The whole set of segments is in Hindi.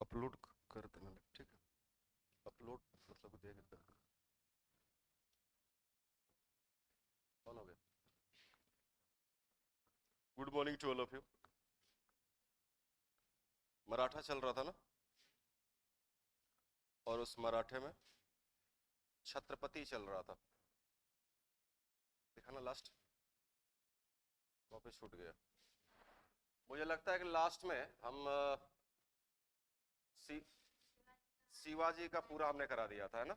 अपलोड कर देना, ठीक है। अपलोड मतलब दे देता है। ऑन हो गया। Good morning to all of you. Maratha चल रहा था ना, और उस मराठे में छत्रपति चल रहा था। देखा ना लास्ट, वहां पे छूट गया। मुझे लगता है कि लास्ट में हम सी, शिवाजी का पूरा हमने करा दिया था, है ना।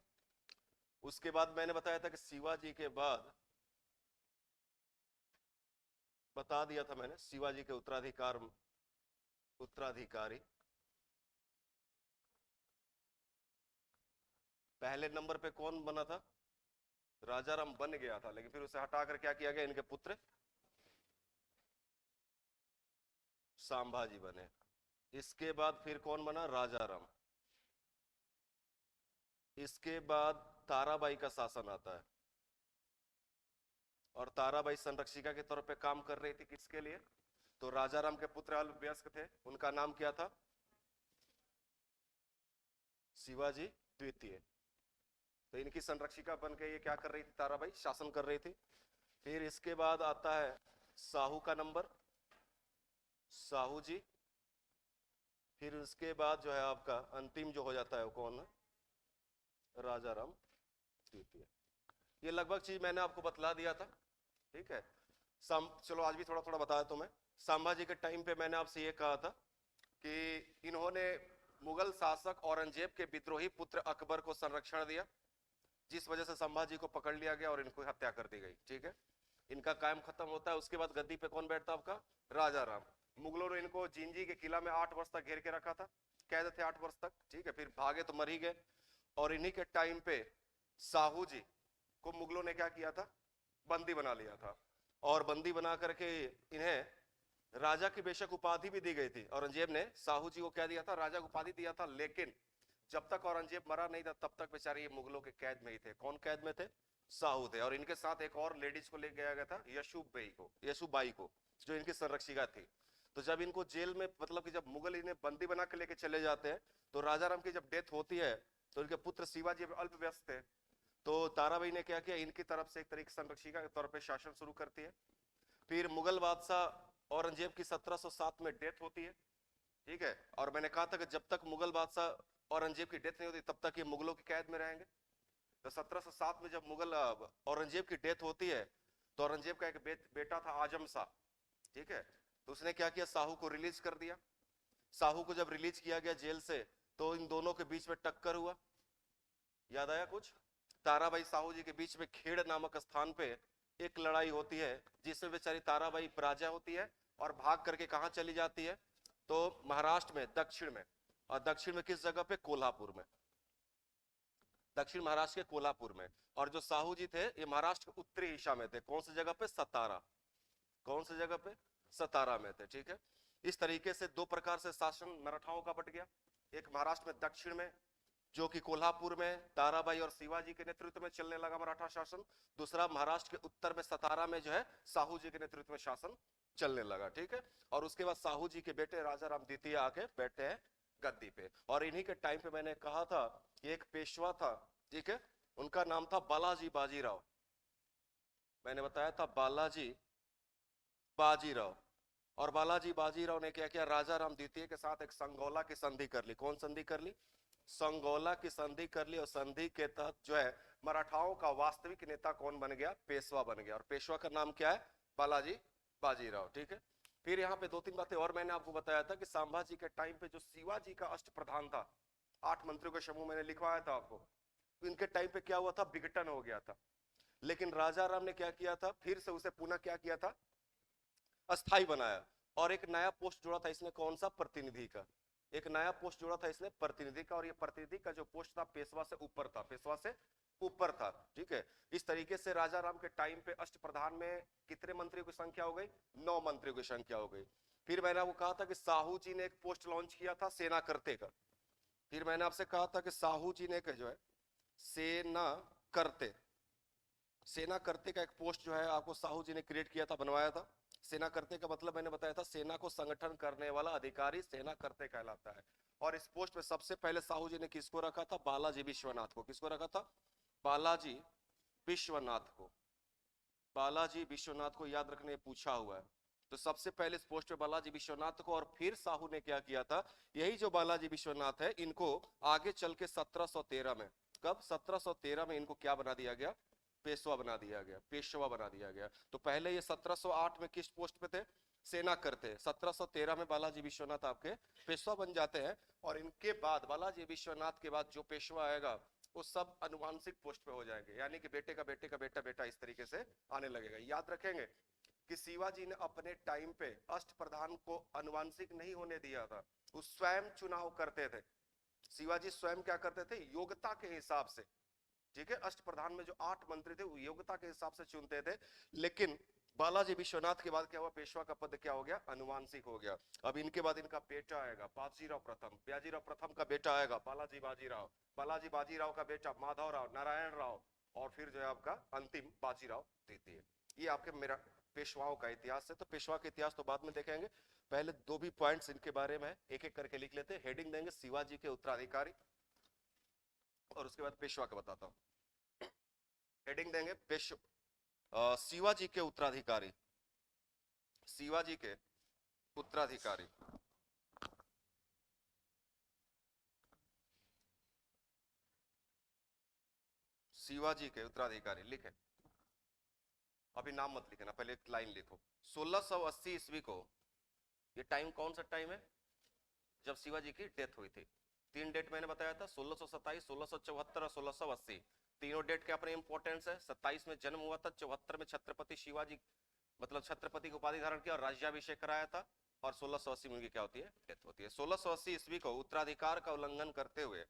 उसके बाद मैंने बताया था कि शिवाजी के बाद बता दिया था मैंने शिवाजी के उत्तराधिकारी पहले नंबर पे कौन बना था? राजाराम बन गया था, लेकिन फिर उसे हटाकर क्या किया गया? इनके पुत्र संभाजी बने। इसके बाद फिर कौन बना? राजाराम। इसके बाद ताराबाई का शासन आता है, और ताराबाई संरक्षिका के तौर पे काम कर रही थी। किसके लिए? तो राजाराम के पुत्र अल्पवयस्क थे, उनका नाम क्या था? शिवाजी द्वितीय। तो इनकी संरक्षिका बन के ये क्या कर रही थी? ताराबाई शासन कर रही थी। फिर इसके बाद आता है साहू का नंबर, साहू जी। फिर उसके बाद जो है आपका अंतिम जो हो जाता है वो कौन है? राजाराम द्वितीय। ये लगभग चीज मैंने आपको बतला दिया था, ठीक है। चलो आज भी थोड़ा थोड़ा बताया तुम्हें। संभाजी के टाइम पे मैंने आपसे ये कहा था कि इन्होंने मुगल शासक औरंगजेब के विद्रोही पुत्र अकबर को संरक्षण दिया, जिस वजह से संभाजी को पकड़ लिया गया और इनको हत्या कर दी गई, ठीक है। इनका कायम खत्म होता है। उसके बाद गद्दी पे कौन बैठता? आपका राजाराम। मुगलों ने इनको जिंजी के किला में 8 वर्ष तक घेर के रखा था, कैद थे 8 वर्ष तक, ठीक है। फिर भागे तो मर ही गए। और इन्हीं के टाइम पे साहू जी को मुगलों ने क्या किया था? बंदी बना लिया था। और बंदी बना करके इन्हें राजा की बेशक उपाधि भी दी गई थी। औरंगजेब ने साहू जी को क्या दिया था? राजा को उपाधि दिया था। लेकिन जब तक औरंगजेब मरा नहीं था तब तक बेचारे ये मुगलों के कैद में ही थे। कौन कैद में थे? साहू थे। और इनके साथ एक और लेडीज को ले गया गया था, यशुबाई को, जो इनकी संरक्षिका थी। तो जब इनको जेल में, मतलब कि जब मुगल इन्हें बंदी बना के लेके चले जाते हैं, तो राजाराम की जब डेथ होती है तो इनके पुत्र शिवाजी अल्पवयस्क थे। तो ताराबाई ने क्या किया? इनकी तरफ से एक तरीके संरक्षिका के तौर पर शासन शुरू करती है। फिर मुगल बादशाह औरंगजेब की 1707 में डेथ होती है, ठीक है। और मैंने कहा था कि जब तक मुगल बादशाह औरंगजेब की डेथ नहीं होती तब तक ये मुगलों की कैद में रहेंगे। तो 1707 में जब मुगल औरंगजेब की डेथ होती है, तो औरंगजेब का एक बेटा था आजम शाह, ठीक है। तो उसने क्या किया? साहू को रिलीज कर दिया। साहू को जब रिलीज किया गया जेल से, तो इन दोनों के बीच में टक्कर हुआ। याद आया कुछ? ताराबाई साहू जी के बीच में खेड़ नामक स्थान पे एक लड़ाई होती है, जिसमें बेचारी ताराबाई पराजय होती है और भाग करके कहां चली जाती है? तो महाराष्ट्र में, दक्षिण में। और दक्षिण में किस जगह पे? कोल्हापुर में। दक्षिण महाराष्ट्र के कोल्हापुर में। और जो साहू जी थे ये महाराष्ट्र के उत्तरी हिस्सा में थे। कौन सी जगह पे? सतारा। कौन सी जगह पे? सतारा में थे, ठीक है। इस तरीके से दो प्रकार से शासन मराठाओं का बट गया। एक महाराष्ट्र में दक्षिण में, जो कि कोल्हापुर में ताराबाई और शिवाजी के नेतृत्व में चलने लगा मराठा शासन। दूसरा महाराष्ट्र के उत्तर में सतारा में जो है साहू जी के नेतृत्व में शासन चलने लगा, ठीक है। और उसके बाद साहू जी के बेटे राजाराम द्वितीय आके बैठे हैं गद्दी पे। और इन्हीं के टाइम पे मैंने कहा था कि एक पेशवा था, ठीक है, उनका नाम था बालाजी बाजीराव। मैंने बताया था बालाजी बाजीराव। और बालाजी बाजीराव ने क्या किया? राजाराम द्वितीय के साथ एक संगोला की संधि कर ली। कौन संधि कर ली? संगोला की संधि कर ली। और संधि के तहत जो है मराठाओं का वास्तविक नेता कौन बन गया? पेशवा बन गया। और पेशवा का नाम क्या है? बालाजी बाजीराव, ठीक है। फिर यहाँ पे 2-3 बातें और मैंने आपको बताया था कि संभाजी के टाइम पे जो शिवाजी का अष्ट प्रधान था, 8 मंत्रियों का समूह मैंने लिखवाया था आपको, इनके टाइम पे क्या हुआ था? विघटन हो गया था। लेकिन राजा राम ने क्या किया था? फिर से उसे पुनः क्या किया था? अस्थाई बनाया। और एक नया पोस्ट जोड़ा था इसने, कौन सा? प्रतिनिधि का। एक नया पोस्ट जोड़ा था इसने, प्रतिनिधि का। और ये प्रतिनिधि का जो पोस्ट था पेशवा से ऊपर था, पेशवा से ऊपर था, ठीक है। इस तरीके से राजा राम के टाइम पे अष्ट प्रधान में कितने मंत्रियों की संख्या हो गई? 9 मंत्रियों की संख्या हो गई। फिर मैंने आपको कहा था कि साहू जी ने एक पोस्ट लॉन्च किया था सेना करते का। फिर मैंने आपसे कहा था कि साहू जी ने जो है सेना करते, सेना करते का एक पोस्ट जो है आपको साहू जी ने क्रिएट किया था, बनवाया था। सेना करते का मतलब मैंने बताया था सेना को संगठन करने वाला अधिकारी सेना करते कहलाता है। और इस पोस्ट पे सबसे पहले साहू जी ने किसको रखा था? बालाजी विश्वनाथ को। किसको रखा था? बालाजी विश्वनाथ को। बालाजी विश्वनाथ को याद रखने पूछा हुआ है। तो सबसे पहले इस पोस्ट पे बालाजी विश्वनाथ को, और फिर साहू ने क्या किया था? यही जो बालाजी विश्वनाथ है, इनको आगे चल के 1713 में, कब? 1713 में इनको क्या बना दिया गया? पेशवा बना दिया गया, पेशवा बना दिया गया। तो पहले ये 1708 में किस पोस्ट पे थे? सेना करते। 1713 में बालाजी विश्वनाथ आपके पेशवा बन जाते हैं, और इनके बाद बालाजी विश्वनाथ के बाद जो पेशवा आएगा वो सब अनुवांशिक पोस्ट पे हो जाएंगे, यानी कि बेटे का बेटे का बेटा बेटा इस तरीके से आने लगेगा। याद रखेंगे कि शिवाजी ने अपने टाइम पे अष्टप्रधान को अनुवांशिक नहीं होने दिया था, वो स्वयं चुनाव करते थे। शिवाजी स्वयं क्या करते थे? योग्यता के हिसाब से, ठीक है। अष्टप्रधान में जो 8 मंत्री थे वो योग्यता के हिसाब से चुनते थे, लेकिन बालाजी विश्वनाथ के बाद क्या हुआ? पेशवा का पद क्या हो गया? अनुवांशिक हो गया। अब इनके बाद इनका बेटा आएगा बाजीराव प्रथम, बाजीराव प्रथम का बेटा आएगा बालाजी बाजीराव, बालाजी बाजीराव का बेटा माधवराव, नारायण राव, और फिर जो है आपका अंतिम बाजीराव द्वितीय। ये आपके मेरा पेशवाओं का इतिहास है। तो पेशवा का इतिहास तो बाद में देखेंगे, पहले दो भी पॉइंट्स इनके बारे में एक एक करके लिख लेते हैं। हेडिंग देंगे शिवाजी के उत्तराधिकारी, और उसके बाद पेशवा का बताता हूं। हेडिंग देंगे शिवाजी के उत्तराधिकारी, शिवाजी के उत्तराधिकारी। शिवाजी के उत्तराधिकारी लिखे, अभी नाम मत लिखना, पहले एक लाइन लिखो। 1680 ईस्वी को, ये टाइम कौन सा टाइम है? जब शिवाजी की डेथ हुई थी। 3 डेट मैंने बताया था, 1627, 1674 और 1680। तीनों डेट के अपने इंपॉर्टेंस है। 27 में जन्म हुआ था, 74 में छत्रपति शिवाजी मतलब छत्रपति की उपाधि धारण किया और राज्याभिषेक कराया था, और 1680 में उनकी क्या होती है? डेथ होती है। 1680 ईस्वी को उत्तराधिकार का उल्लंघन करते हुए,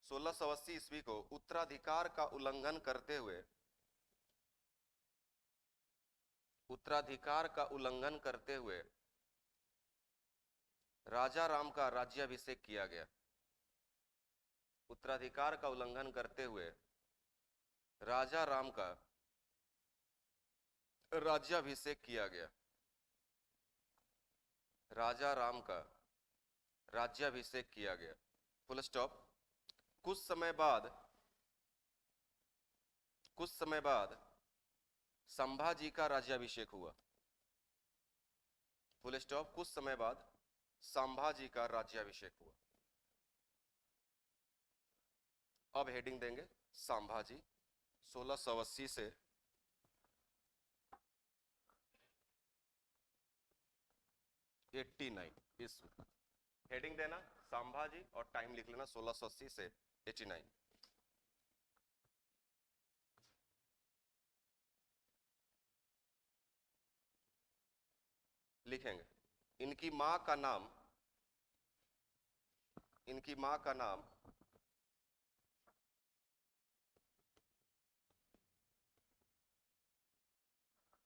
1680 ईस्वी को उत्तराधिकार का उल्लंघन करते हुए, उत्तराधिकार का उल्लंघन करते हुए राजा राम का राज्याभिषेक किया गया। उत्तराधिकार का उल्लंघन करते हुए राजा राम का राज्याभिषेक किया गया। राजा राम का राज्याभिषेक किया गया, फुल स्टॉप। कुछ समय बाद संभाजी का राज्याभिषेक हुआ, फुल स्टॉप। कुछ समय बाद संभाजी का राज्याभिषेक हुआ। अब हेडिंग देंगे संभाजी 1680 से 89 ईस्वी। हेडिंग देना संभाजी और टाइम लिख लेना 1680 से 89। लिखेंगे इनकी मां का नाम, इनकी मां का नाम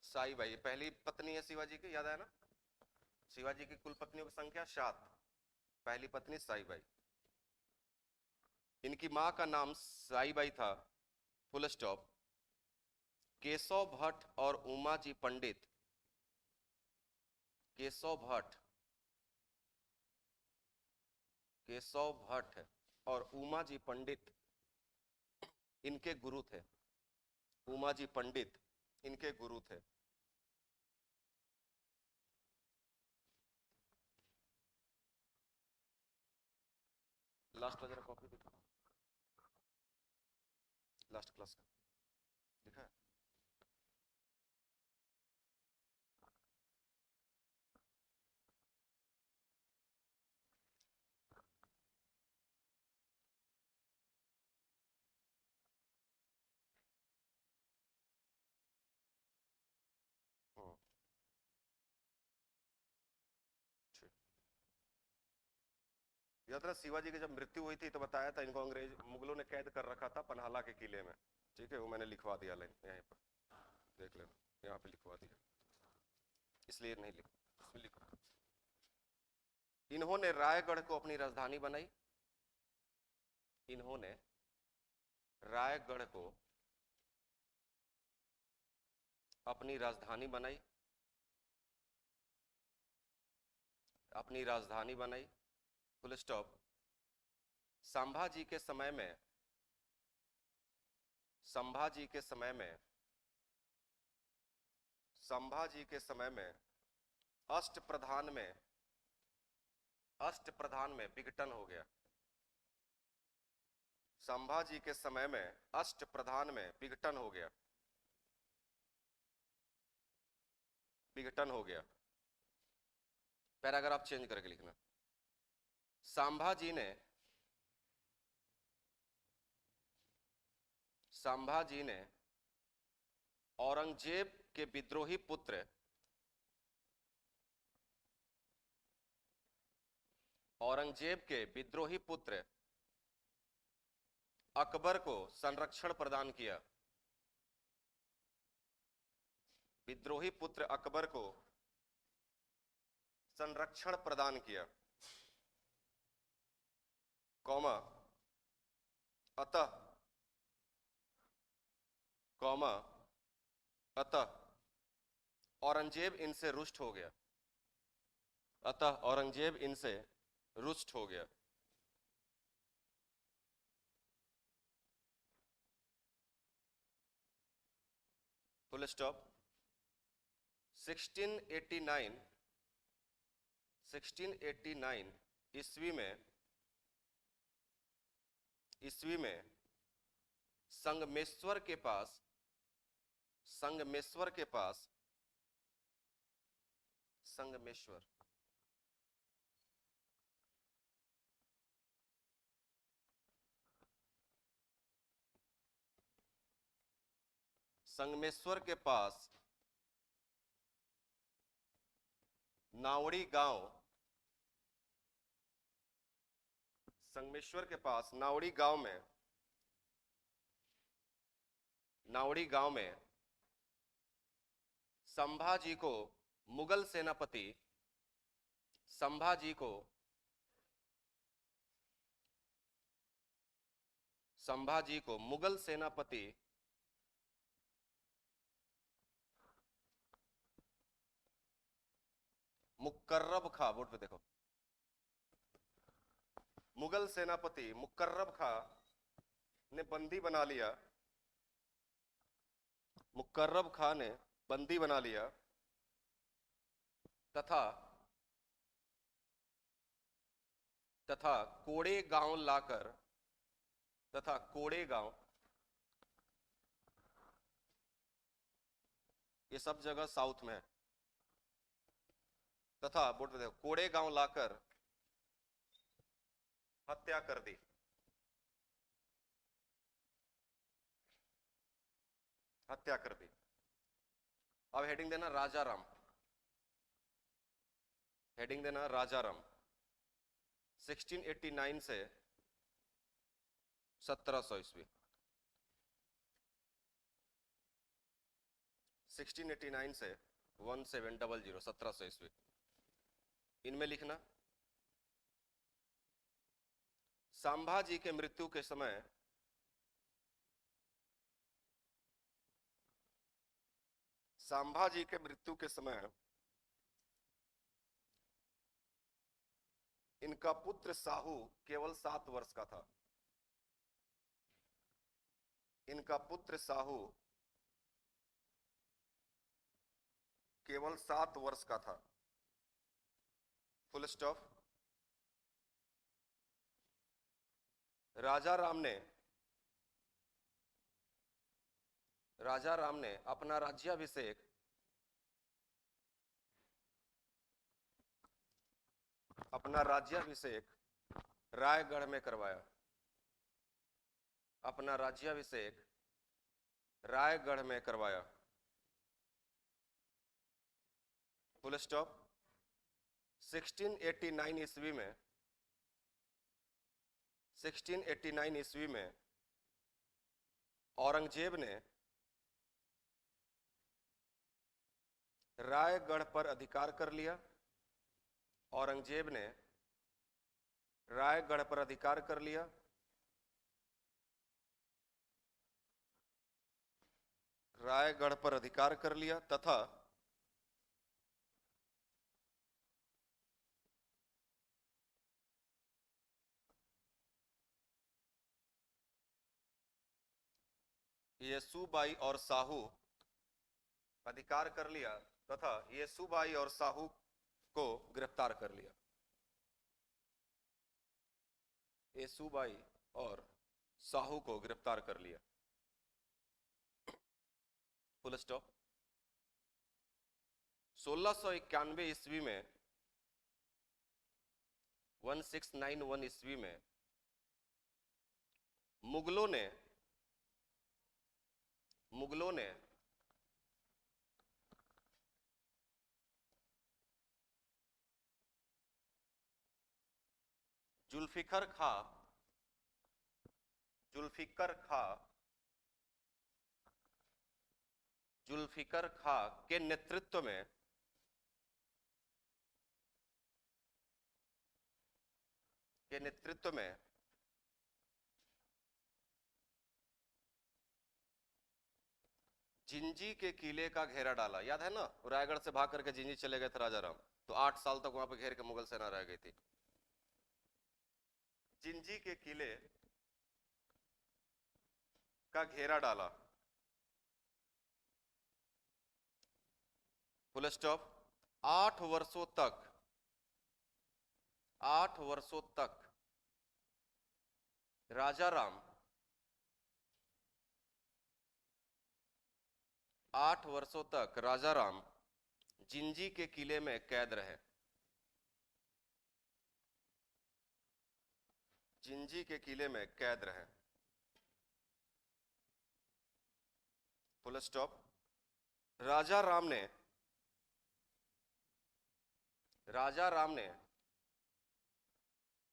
साई बाई, पहली पत्नी है शिवाजी की, याद है ना? शिवाजी की कुल पत्नियों की संख्या 7, पहली पत्नी साई बाई। इनकी मां का नाम साई बाई था, फुल स्टॉप। केशव भट्ट और उमा जी पंडित, केशव भट्ट, केशव भट्ट और उमा जी पंडित इनके गुरु थे। उमा जी पंडित इनके गुरु थे। लास्ट जरा कॉपी दिखा, लास्ट क्लास का दिखा है? हाँ, ठीक। याद रहा शिवाजी की जब मृत्यु हुई थी तो बताया था इनको अंग्रेज मुगलों ने कैद कर रखा था पनहाला के किले में, ठीक है। वो मैंने लिखवा दिया लाइन यहीं पर, देख लेना, यहाँ पे लिखवा दिया, इसलिए नहीं लिख, इसमें लिखा। इन्होंने रायगढ़ को अपनी राजधानी बनाई। इन्होंने रायगढ़ को अपनी राजधानी बनाई। अपनी राजधानी बनाई, फुल स्टॉप। संभाजी के समय में, संभाजी के समय में, संभाजी के समय में अष्टप्रधान में, अष्टप्रधान में विघटन हो गया। संभाजी के समय में अष्टप्रधान में विघटन हो गया, विघटन हो गया। पैराग्राफ चेंज करके लिखना। संभाजी ने, संभाजी ने औरंगजेब के विद्रोही पुत्र, औरंगजेब के विद्रोही पुत्र अकबर को संरक्षण प्रदान किया। विद्रोही पुत्र अकबर को संरक्षण प्रदान किया, कौमा, अतः, कौमा, अतः औरंगजेब इनसे रुष्ट हो गया, अतः औरंगजेब इनसे रुष्ट हो गया। Full stop. 1689, 1689 ईस्वी में, ईस्वी में संगमेश्वर के पास, संगमेश्वर के पास, संगमेश्वर, संगमेश्वर के पास नावड़ी गांव, संगमेश्वर के पास नावड़ी गांव में, नावड़ी गांव में संभाजी को मुगल सेनापति, संभाजी को, संभाजी को मुगल सेनापति मुकर्रब खां, बोर्ड पे देखो, मुगल सेनापति मुकर्रब खां ने बंदी बना लिया, मुकर्रब खां ने बंदी बना लिया तथा, तथा कोड़े गांव लाकर, तथा कोड़े गांव, ये सब जगह साउथ में है, तथा बोर्ड पे देखो, कोड़े गांव लाकर हत्या कर दी। हत्या कर दी। अब हेडिंग देना राजाराम, हेडिंग देना राजाराम। 1689 से 1700 ईस्वी, 1689 से 1700, 1700 ईस्वी, इनमें लिखना। संभाजी के मृत्यु के समय संभाजी के मृत्यु के समय इनका पुत्र साहू केवल 7 वर्ष का था। इनका पुत्र साहू केवल 7 वर्ष का था, फुल स्टॉप। राजा राम ने, राजा राम ने अपना राज्याभिषेक, अपना राज्याभिषेक रायगढ़ में करवाया, अपना राज्याभिषेक रायगढ़ में करवाया, फुल स्टॉप। 1689 ईस्वी में, 1689 ईस्वी में औरंगजेब ने रायगढ़ पर अधिकार कर लिया। औरंगजेब ने रायगढ़ पर अधिकार कर लिया। रायगढ़ पर अधिकार कर लिया तथा येसुबाई और साहू अधिकार कर लिया तथा येसुबाई और साहू को गिरफ्तार कर लिया। येसुबाई और साहू को गिरफ्तार कर लिया। Full stop. 1691 ईस्वी में 1691 ईस्वी में मुगलों ने जुल्फिकर खां के नेतृत्व में जिंजी के किले का घेरा डाला। याद है ना, रायगढ़ से भाग करके जिंजी चले गए थे राजा राम, तो 8 साल तक वहां पे घेर के मुगल सेना रह गई थी। जिंजी के किले का घेरा डाला। Full stop. 8 वर्षों तक 8 वर्षों तक राजा राम जिंजी के किले में कैद रहे। जिंजी के किले में कैद रहे। Full stop. राजा राम ने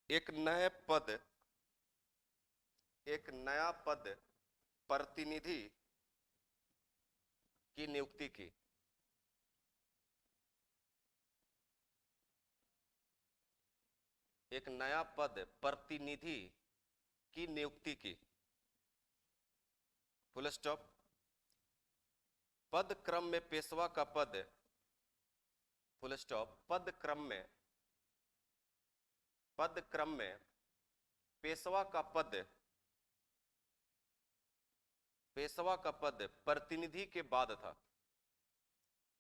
एक नया पद प्रतिनिधि की नियुक्ति की। एक नया पद प्रतिनिधि की नियुक्ति की। Full stop. पद क्रम में पेशवा का पद। Full stop. पद क्रम में पेशवा का पद प्रतिनिधि के बाद था।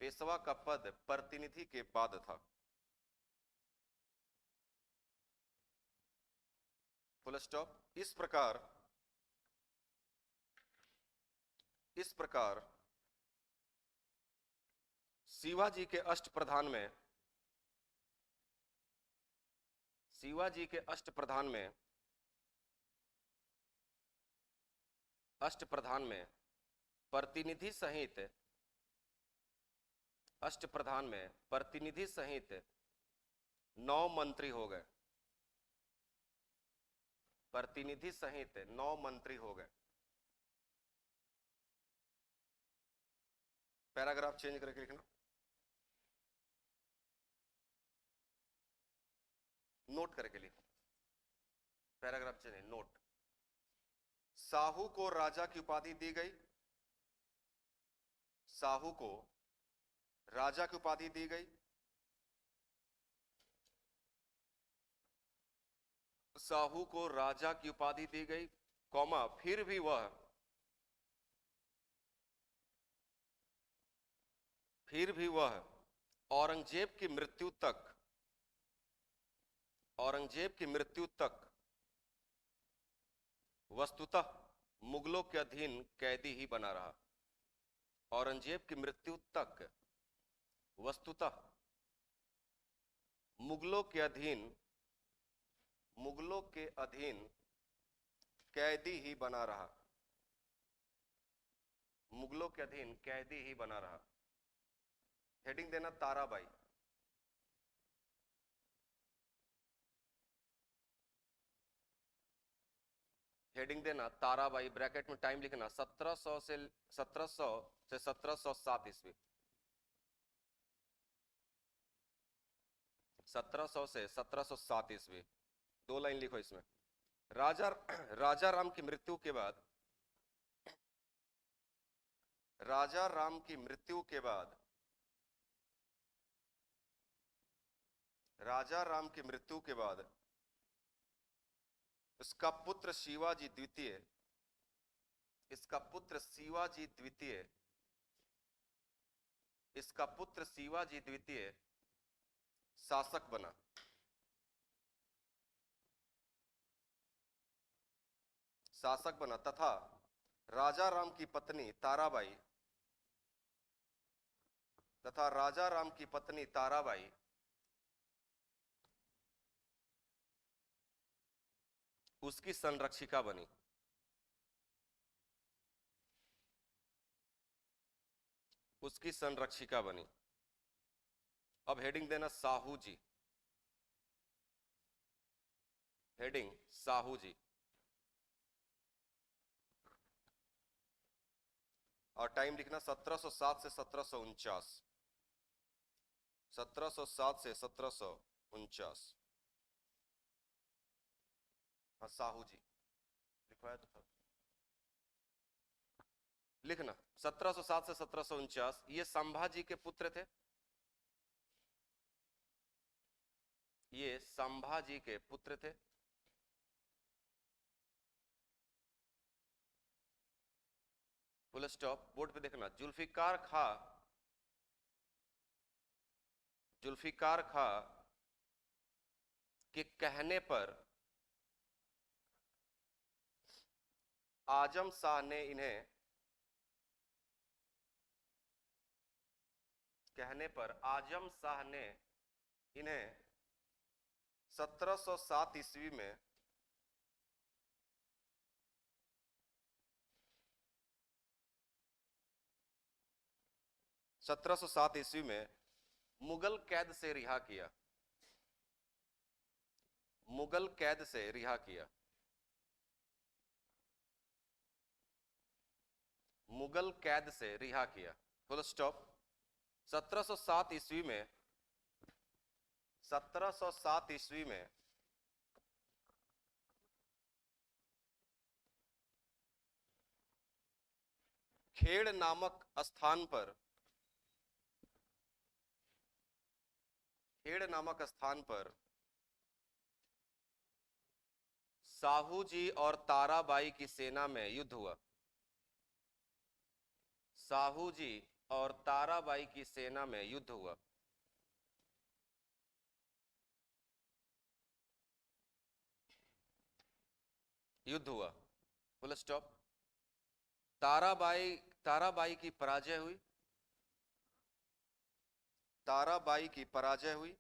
पेशवा का पद प्रतिनिधि के बाद था। Full stop. इस प्रकार शिवाजी के अष्टप्रधान में प्रतिनिधि सहित 9 मंत्री हो गए। प्रतिनिधि सहित 9 मंत्री हो गए। पैराग्राफ चेंज करके लिखना। नोट करके लिखो। Paragraph change, note. साहू को राजा की उपाधि दी गई। साहू को राजा की उपाधि दी गई। साहू को राजा की उपाधि दी गई, कौमा फिर भी वह औरंगजेब की मृत्यु तक वस्तुतः मुगलों के अधीन कैदी ही बना रहा। औरंगजेब की मृत्यु तक वस्तुतः मुगलों के अधीन कैदी ही बना रहा। मुगलों के अधीन कैदी ही बना रहा। हेडिंग देना ताराबाई। हेडिंग देना ताराबाई, ब्रैकेट में टाइम लिखना 1700 से 1707 ईस्वी। 1700 से 1707 ईस्वी। 2 लाइन लिखो इसमें। राजा राम की मृत्यु के बाद उसका पुत्र शिवाजी द्वितीय इसका पुत्र शिवाजी द्वितीय, इसका पुत्र शिवाजी द्वितीय शासक बना। शासक बना तथा राजा राम की पत्नी ताराबाई, तथा राजा राम की पत्नी ताराबाई उसकी संरक्षिका बनी। उसकी संरक्षिका बनी। अब हेडिंग देना साहू जी, हेडिंग साहू जी। और टाइम लिखना 1707 से 1749, 1707 से 1749। हाँ साहू जी लिखवाया तो था, लिखना 1707 से 1749। ये संभाजी के पुत्र थे, ये संभाजी के पुत्र थे। Full stop. बोर्ड पे देखना, जुल्फिकार खां, जुल्फिकार खां के कहने पर आजम शाह ने इन्हें, कहने पर आजम शाह ने इन्हें 1707 ईस्वी में ईस्वी में मुगल कैद से रिहा किया। मुगल कैद से रिहा किया। मुगल कैद से रिहा किया। Full stop. 1707 ईस्वी में, 1707 ईस्वी में खेड़ नामक स्थान पर, खेड़ नामक स्थान पर साहू जी और ताराबाई की सेना में युद्ध हुआ। साहू जी और ताराबाई की सेना में युद्ध हुआ। युद्ध हुआ। Full stop. ताराबाई, ताराबाई की पराजय हुई। ताराबाई की पराजय हुई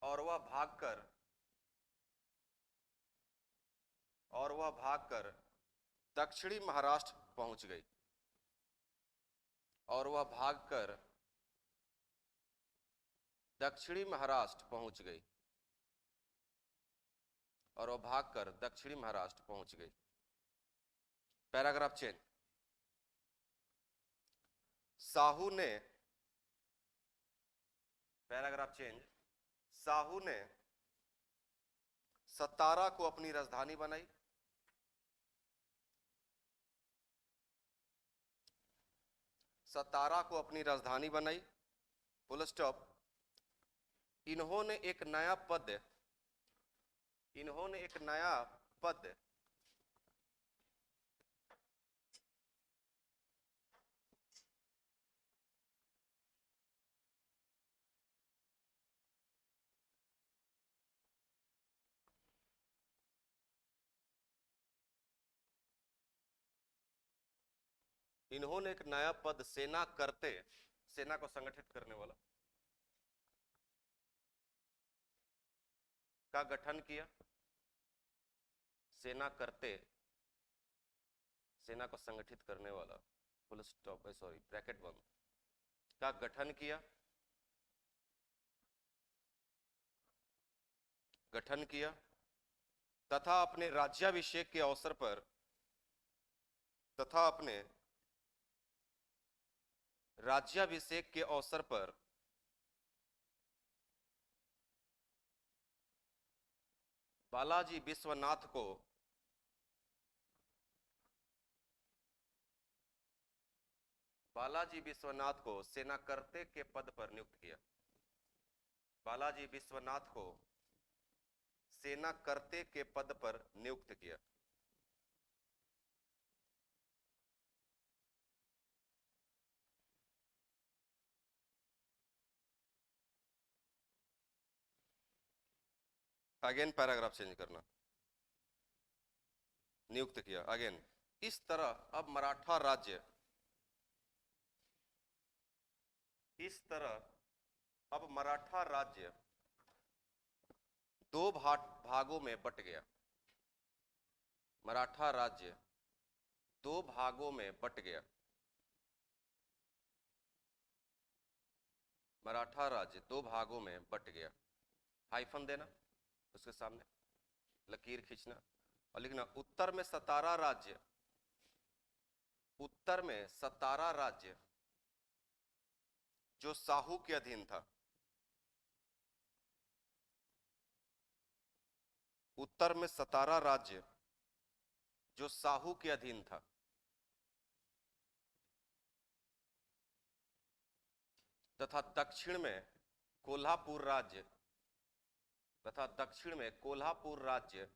और वह भागकर, और वह भागकर दक्षिणी महाराष्ट्र पहुंच गई। और वह भागकर दक्षिणी महाराष्ट्र पहुंच गई। और वह भागकर दक्षिणी महाराष्ट्र पहुंच गई। Paragraph change. साहू ने, पैराग्राफ चेंज, साहू ने सतारा को अपनी राजधानी बनाई। सतारा को अपनी राजधानी बनाई। Full stop. इन्होंने एक नया पद, इन्होंने एक नया पद इन्होंने एक नया पद सेना करते, सेना को संगठित करने वाला, का गठन किया। सेना करते, सेना को संगठित करने वाला, फुल स्टॉप, सॉरी ब्रैकेट बंद, का गठन किया। गठन किया तथा अपने राज्याभिषेक के अवसर पर, तथा अपने राज्याभिषेक के अवसर पर बालाजी विश्वनाथ को, बालाजी विश्वनाथ को सेना करते के पद पर नियुक्त किया। बालाजी विश्वनाथ को सेना करते के पद पर नियुक्त किया। अगेन पैराग्राफ चेंज करना, नियुक्त किया अगेन। इस तरह अब मराठा राज्य, इस तरह अब मराठा राज्य दो भागों में बट गया। मराठा राज्य दो भागों में बट गया। मराठा राज्य दो भागों में बट गया। हाइफन देना उसके सामने, लकीर खींचना और लिखना उत्तर में सतारा राज्य, उत्तर में सतारा राज्य जो साहू के अधीन था, उत्तर में सतारा राज्य जो साहू के अधीन था, तथा दक्षिण में कोल्हापुर राज्य, तथा दक्षिण में कोल्हापुर राज्य,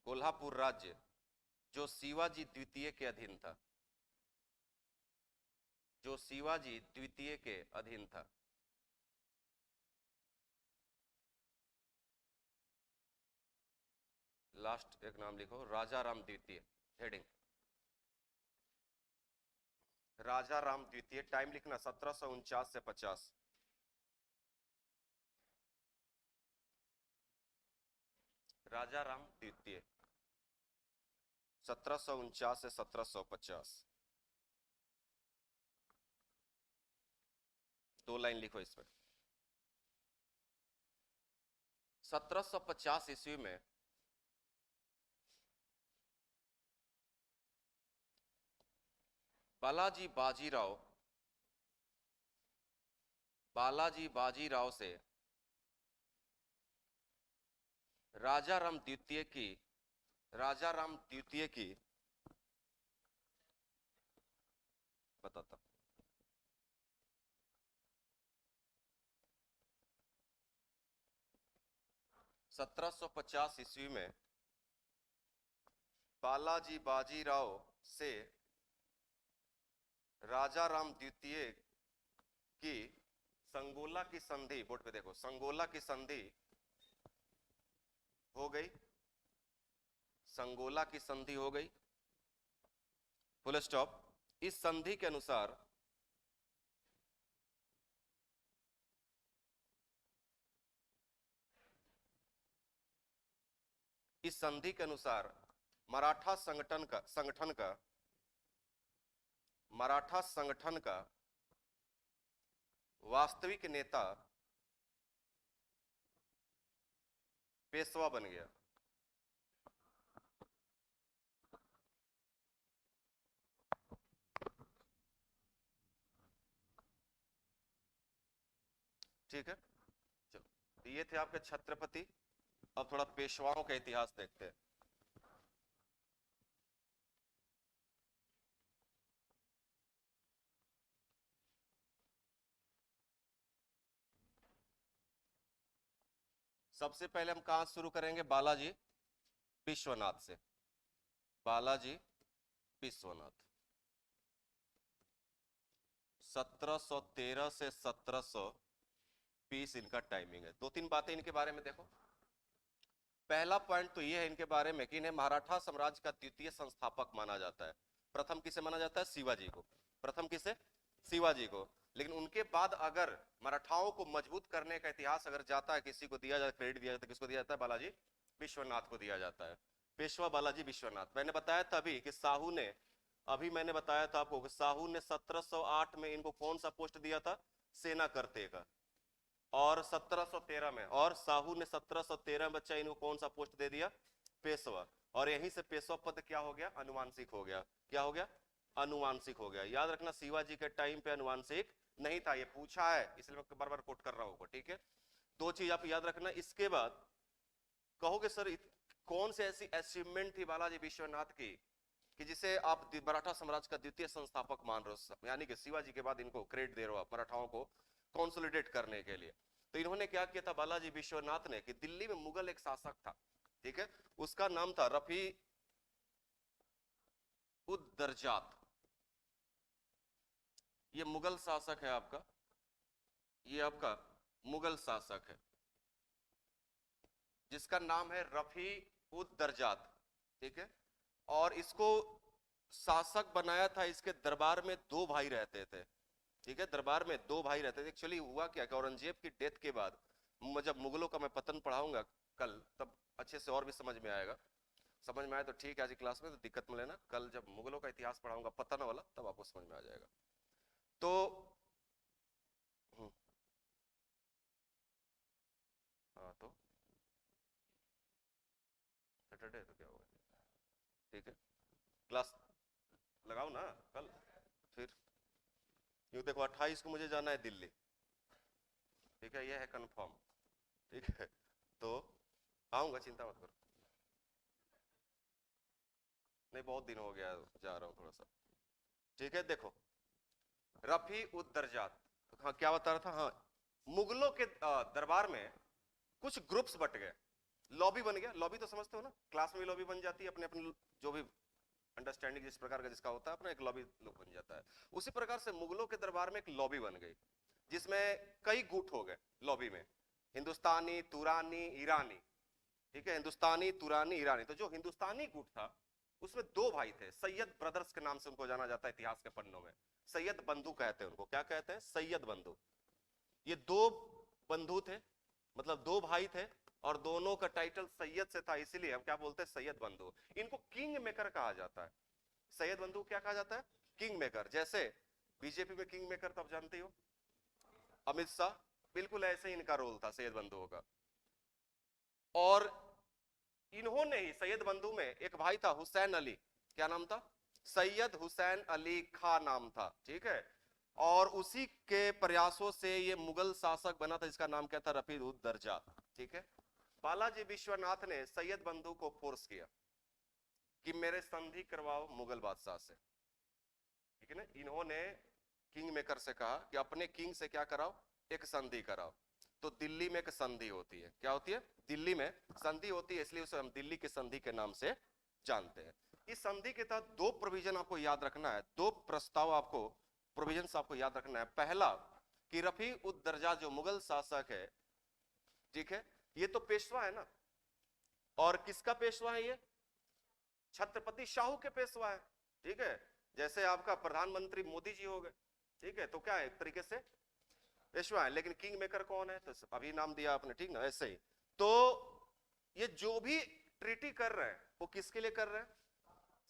कोल्हापुर राज्य जो शिवाजी द्वितीय के अधीन था, जो शिवाजी द्वितीय के अधीन था। लास्ट एक नाम लिखो, राजा राम द्वितीय, हेडिंग राजा राम द्वितीय। टाइम लिखना 1749 से 50। राजा राम द्वितीय 1749 से 1750। दो लाइन लिखो इसमें। 1750 ईस्वी में बालाजी बाजीराव से राजा राम द्वितीय की बताता 1750 ईस्वी में बालाजी बाजीराव से राजा राम द्वितीय की संगोला की संधि, बोर्ड पे देखो, संगोला की संधि हो गई, संगोला की संधि हो गई, फुल स्टॉप। इस संधि के अनुसार मराठा संगठन का वास्तविक नेता पेशवा बन गया। ठीक है, चलो, तो ये थे आपके छत्रपति। अब थोड़ा पेशवाओं का इतिहास देखते हैं। सबसे पहले हम कहां शुरू करेंगे? बालाजी विश्वनाथ से। बालाजी विश्वनाथ 1713 से 1720 इनका टाइमिंग है। दो तीन बातें इनके बारे में देखो। पहला पॉइंट तो ये है इनके बारे में कि इन्हें मराठा साम्राज्य का द्वितीय संस्थापक माना जाता है। प्रथम किसे माना जाता है? शिवाजी को। प्रथम किसे? शिवाजी को। लेकिन उनके बाद अगर मराठाओं को मजबूत करने का इतिहास अगर जाता है, किसी को दिया जाता, क्रेडिट दिया जाता है, किसको दिया जाता है? बालाजी विश्वनाथ को दिया जाता है। पेशवा बालाजी विश्वनाथ। मैंने बताया था अभी कि साहू ने, अभी मैंने बताया था आपको कि साहू ने 1708 में इनको कौन सा पोस्ट दिया था? सेना करते का। और 1713 में, और साहू ने 1713 में बच्चा इनको कौन सा पोस्ट दे दिया? पेशवा। और यहीं से पेशवा पद क्या हो गया? अनुवांशिक हो गया। क्या हो गया? अनुवांशिक हो गया। याद रखना शिवाजी के टाइम पे अनुवांशिक नहीं था, ये पूछा है इसलिए मैं बार बार कोट कर रहा हूं। ठीक है, दो चीज आप याद रखना। इसके बाद कहोगे सर कौन सी ऐसी अचीवमेंट थी बालाजी विश्वनाथ की कि जिसे आप मराठा साम्राज्य का द्वितीय संस्थापक मान रहे हो, यानी कि शिवाजी के बाद इनको क्रेडिट दे रहे हो आप मराठाओं को कंसोलिडेट करने के लिए? तो इन्होंने क्या किया था बालाजी विश्वनाथ ने कि दिल्ली में मुगल एक शासक था, ठीक है, उसका नाम था रफी उद दरजात। ये मुगल शासक है आपका, ये आपका मुगल शासक है जिसका नाम है रफी उद दर्जात, ठीक है। और इसको शासक बनाया था, इसके दरबार में दो भाई रहते थे, ठीक है। दरबार में दो भाई रहते थे। एक्चुअली हुआ क्या कि औरंगजेब की डेथ के बाद, जब मुगलों का मैं पतन पढ़ाऊंगा कल, तब अच्छे से और भी समझ में आएगा। समझ में आए तो ठीक है, आज की क्लास में तो दिक्कत में लेना, कल जब मुगलों का इतिहास पढ़ाऊंगा पतन वाला, तब आपको समझ में आ जाएगा। तो हम्म, हाँ तो सैटरडे तो क्या होगा, ठीक है। क्लास लगाओ ना कल। फिर यूँ देखो 28 को मुझे जाना है दिल्ली, ठीक है, यह है कंफर्म, ठीक है। तो आऊंगा, चिंता मत करो। नहीं, बहुत दिन हो गया, जा रहा हूँ थोड़ा सा, ठीक है। देखो रफी उद दर्जात, हाँ क्या बता रहा था, हाँ मुगलों के दरबार में कुछ ग्रुप्स बट गए, लॉबी बन गया। लॉबी तो समझते हो ना, क्लास में भी लॉबी बन जाती है, अपने अपने जो भी अंडरस्टैंडिंग जिस प्रकार का जिसका होता है अपना एक लॉबी लोग बन जाता है। उसी प्रकार से मुगलों के दरबार में एक लॉबी बन गई जिसमें कई गुट हो गए लॉबी में, हिंदुस्तानी, तुरानी, ईरानी, ठीक है। हिंदुस्तानी, तुरानी, ईरानी। तो जो हिंदुस्तानी गुट था उसमें दो भाई थे, सैयद ब्रदर्स के नाम से उनको जाना जाता है इतिहास के पन्नों में। सैयद बंधु कहते हैं उनको, क्या कहते हैं, सैयद बंधु। ये दो बंधु थे, मतलब दो भाई थे, और दोनों का टाइटल सैयद से था, इसीलिए हम क्या बोलते हैं, सैयद बंधु। इनको किंग मेकर कहा जाता है। सैयद बंधु क्या कहा जाता है, किंग मेकर। जैसे बीजेपी में किंग मेकर तो आप जानते हो, अमित शाह, बिल्कुल ऐसे ही इनका रोल था सैयद बंधुओं का। और इन्होंने ही, सैयद बंधु में एक भाई था हुसैन अली, क्या नाम था, सैयद हुसैन अली खां नाम था, ठीक है। और उसी के प्रयासों से ये मुगल शासक बना था जिसका नाम क्या था, रफी उद दर्जा, ठीक है। बालाजी विश्वनाथ ने सैयद बंधु को फोर्स किया कि मेरे संधि करवाओ मुगल बादशाह से, ठीक है ना। इन्होंने किंग मेकर से कहा कि अपने किंग से क्या कराओ, एक संधि कराओ। तो दिल्ली में एक संधि होती है, क्या होती है, दिल्ली में संधि होती है, इसलिए उसे हम दिल्ली की संधि के नाम से जानते हैं। इस संधि के तहत दो प्रोविजन आपको याद रखना है, दो प्रस्ताव आपको, प्रोविजन आपको याद रखना है। पहला कि रफी उद दर्जा जो मुगल शासक है, ठीक है, ये तो पेशवा है ना, और किसका पेशवा है ये, छत्रपति शाहू के पेशवा है, ठीक है। जैसे आपका प्रधानमंत्री मोदी जी हो गए, ठीक है, तो क्या है, एक तरीके से पेशवा है। लेकिन किंग मेकर कौन है, तो अभी नाम दिया आपने, ठीक ना, ऐसे ही। तो ये जो भी ट्रीटी कर रहे हैं वो किसके लिए कर रहे हैं,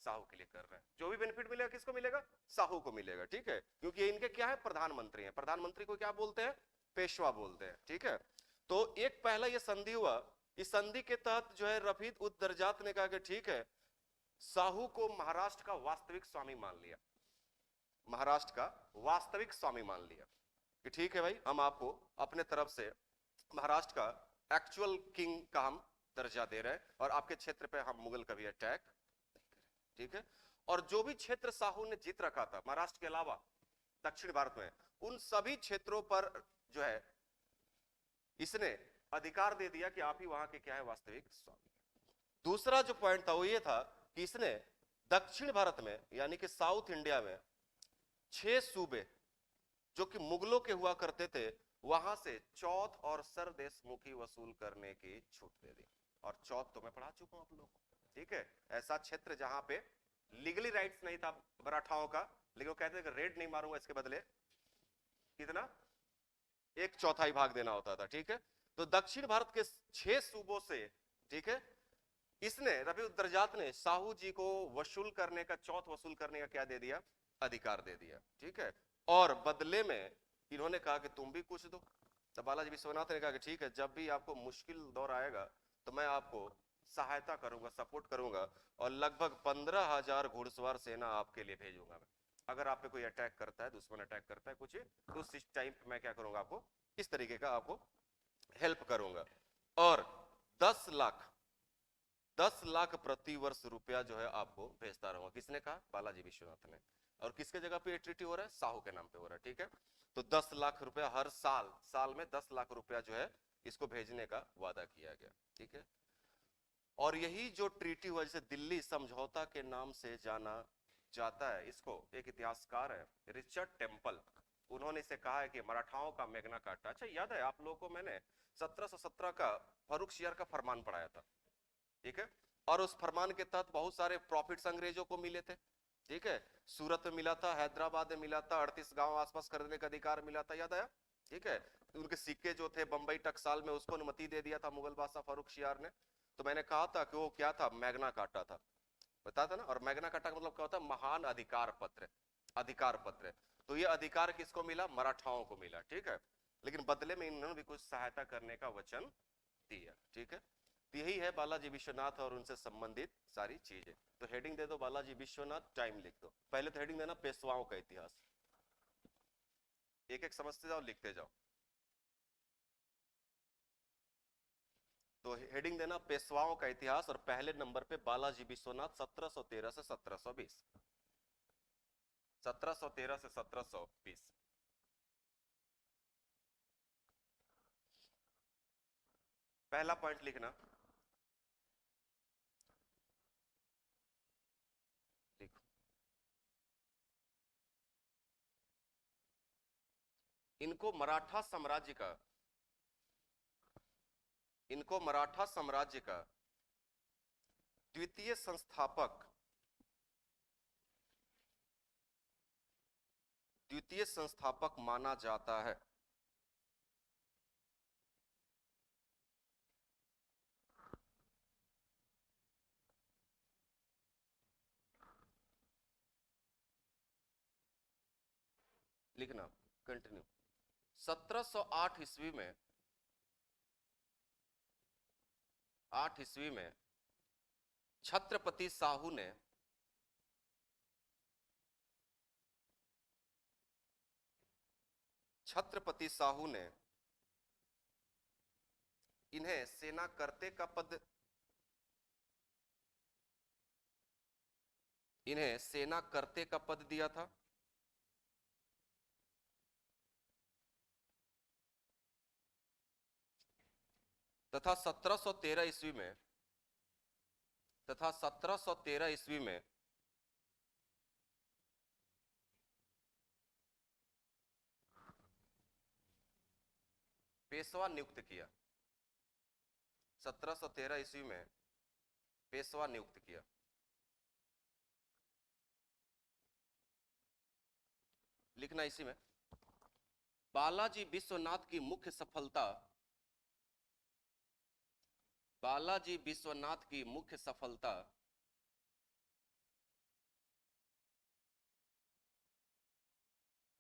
साहू के लिए कर रहे हैं। जो भी बेनिफिट मिलेगा किसको मिलेगा, साहू को मिलेगा, ठीक है। क्योंकि इनके क्या है, प्रधानमंत्री हैं, प्रधानमंत्री को क्या बोलते हैं, पेशवा बोलते हैं, ठीक है। तो एक पहला ये संधि हुआ, इस संधि के तहत जो है रफीद उद दर्जात ने कहा कि ठीक है, साहू को महाराष्ट्र का वास्तविक स्वामी मान लिया, महाराष्ट्र का वास्तविक स्वामी मान लिया कि ठीक है भाई, हम आपको अपने तरफ से महाराष्ट्र का एक्चुअल किंग का हम दर्जा दे रहे हैं, और आपके क्षेत्र पे हम मुगल कभी अटैक, ठीक है। और जो भी क्षेत्र साहू ने जीत रखा था महाराष्ट्र के अलावा दक्षिण भारत में, उन सभी क्षेत्रों पर जो है इसने अधिकार दे दिया कि आप ही वहां के क्या है, वास्तविक स्वामी। दूसरा जो पॉइंट था वो ये था कि इसने दक्षिण भारत में, यानी कि साउथ इंडिया में 6 सूबे जो कि मुगलों के हुआ करते थे, वहां से चौथ और सरदेशमुखी वसूल करने की छूट दे दी। और चौथ तो मैं पढ़ा चुका हूं आप लोग, ठीक है। ऐसा क्षेत्र जहां पे लीगली राइट्स नहीं था मराठाओं का, लेकिन वो कहते थे कि रेड नहीं मारूंगा, इसके बदले कितना, 1/4 भाग देना होता था, ठीक है। तो दक्षिण भारत के 6 सूबों से, ठीक है, इसने रफी उद दर्जात ने साहू जी को वसूल करने का, चौथ वसूल करने का क्या दे दिया, अधिकार दे दिया, ठीक है। और बदले में इन्होंने कहा कि तुम भी कुछ दो। तब बालाजी विश्वनाथ ने कहा कि ठीक है, जब भी आपको मुश्किल दौर आएगा तो मैं आपको सहायता करूंगा, सपोर्ट करूंगा, और लगभग 15,000 घुड़सवार सेना आपके लिए भेजूंगा मैं। अगर आप पे कोई अटैक करता है, दुश्मन अटैक करता है कुछ, तो उस टाइम मैं क्या करूंगा, आपको इस तरीके का आपको हेल्प करूंगा। और 10 लाख 10 लाख प्रति वर्ष रुपया जो है आपको भेजता रहूंगा। किसने कहा, बालाजी विश्वनाथ ने। और किसके जगह पे ट्रीटी हो रहा है, साहू के नाम पे हो रहा है, ठीक है। तो 10 लाख रुपया हर साल, साल में 10 लाख रुपया जो है इसको भेजने का वादा किया गया, ठीक है। और यही जो ट्रीटी हुआ, जैसे दिल्ली समझौता के नाम से जाना जाता है, इसको एक इतिहासकार है रिचर्ड टेम्पल, उन्होंने इसे कहा है कि मराठाओं का मैग्ना कार्टा। अच्छा याद है आप लोगों को, मैंने 1717 का फर्रुखशियार का फरमान पढ़ाया था, ठीक है, और उस फरमान के तहत बहुत सारे प्रॉफिट्स अंग्रेजों को मिले थे, ठीक है, सूरत में मिला था, हैदराबाद में मिला था, 38 गांव आसपास खरीदने का अधिकार मिला था, याद आया, ठीक है। उनके सिक्के जो थे बंबई टकसाल में, उसको अनुमति दे दिया था मुगल बादशाह फर्रुखशियार ने। तो मैंने कहा था कि वो क्या था, मैग्ना कार्टा था, बता था ना। और मैग्ना कार्टा का मतलब क्या होता है, महान अधिकार पत्र, अधिकार पत्र। तो ये अधिकार किसको मिला, मराठाओं को मिला, ठीक है, लेकिन बदले में इन्होंने भी कुछ सहायता करने का वचन दिया, ठीक है। तो यही है बालाजी विश्वनाथ और उनसे संबंधित सारी चीजें। तो हेडिंग दे दो बालाजी विश्वनाथ, टाइम लिख दो। पहले तो हेडिंग देना पेशवाओं का इतिहास, एक एक समझते जाओ, लिखते जाओ। तो हेडिंग देना पेशवाओं का इतिहास, और पहले नंबर पे बालाजी विश्वनाथ 1713 से 1720, 1713 से 1720। पहला पॉइंट लिखना, लिखो, इनको मराठा साम्राज्य का, इनको मराठा साम्राज्य का द्वितीय संस्थापक, द्वितीय संस्थापक माना जाता है। लिखना, कंटिन्यू। 1708 ईस्वी में, 8 ईस्वी में छत्रपति साहू ने छत्रपति साहू ने इन्हें सेना करते का पद, इन्हें सेना करते का पद दिया था, तथा 1713 ईस्वी में, तथा 1713 ईस्वी में पेशवा नियुक्त किया, 1713 ईस्वी में पेशवा नियुक्त किया। लिखना इसी में, बालाजी विश्वनाथ की मुख्य सफलता, बालाजी विश्वनाथ की मुख्य सफलता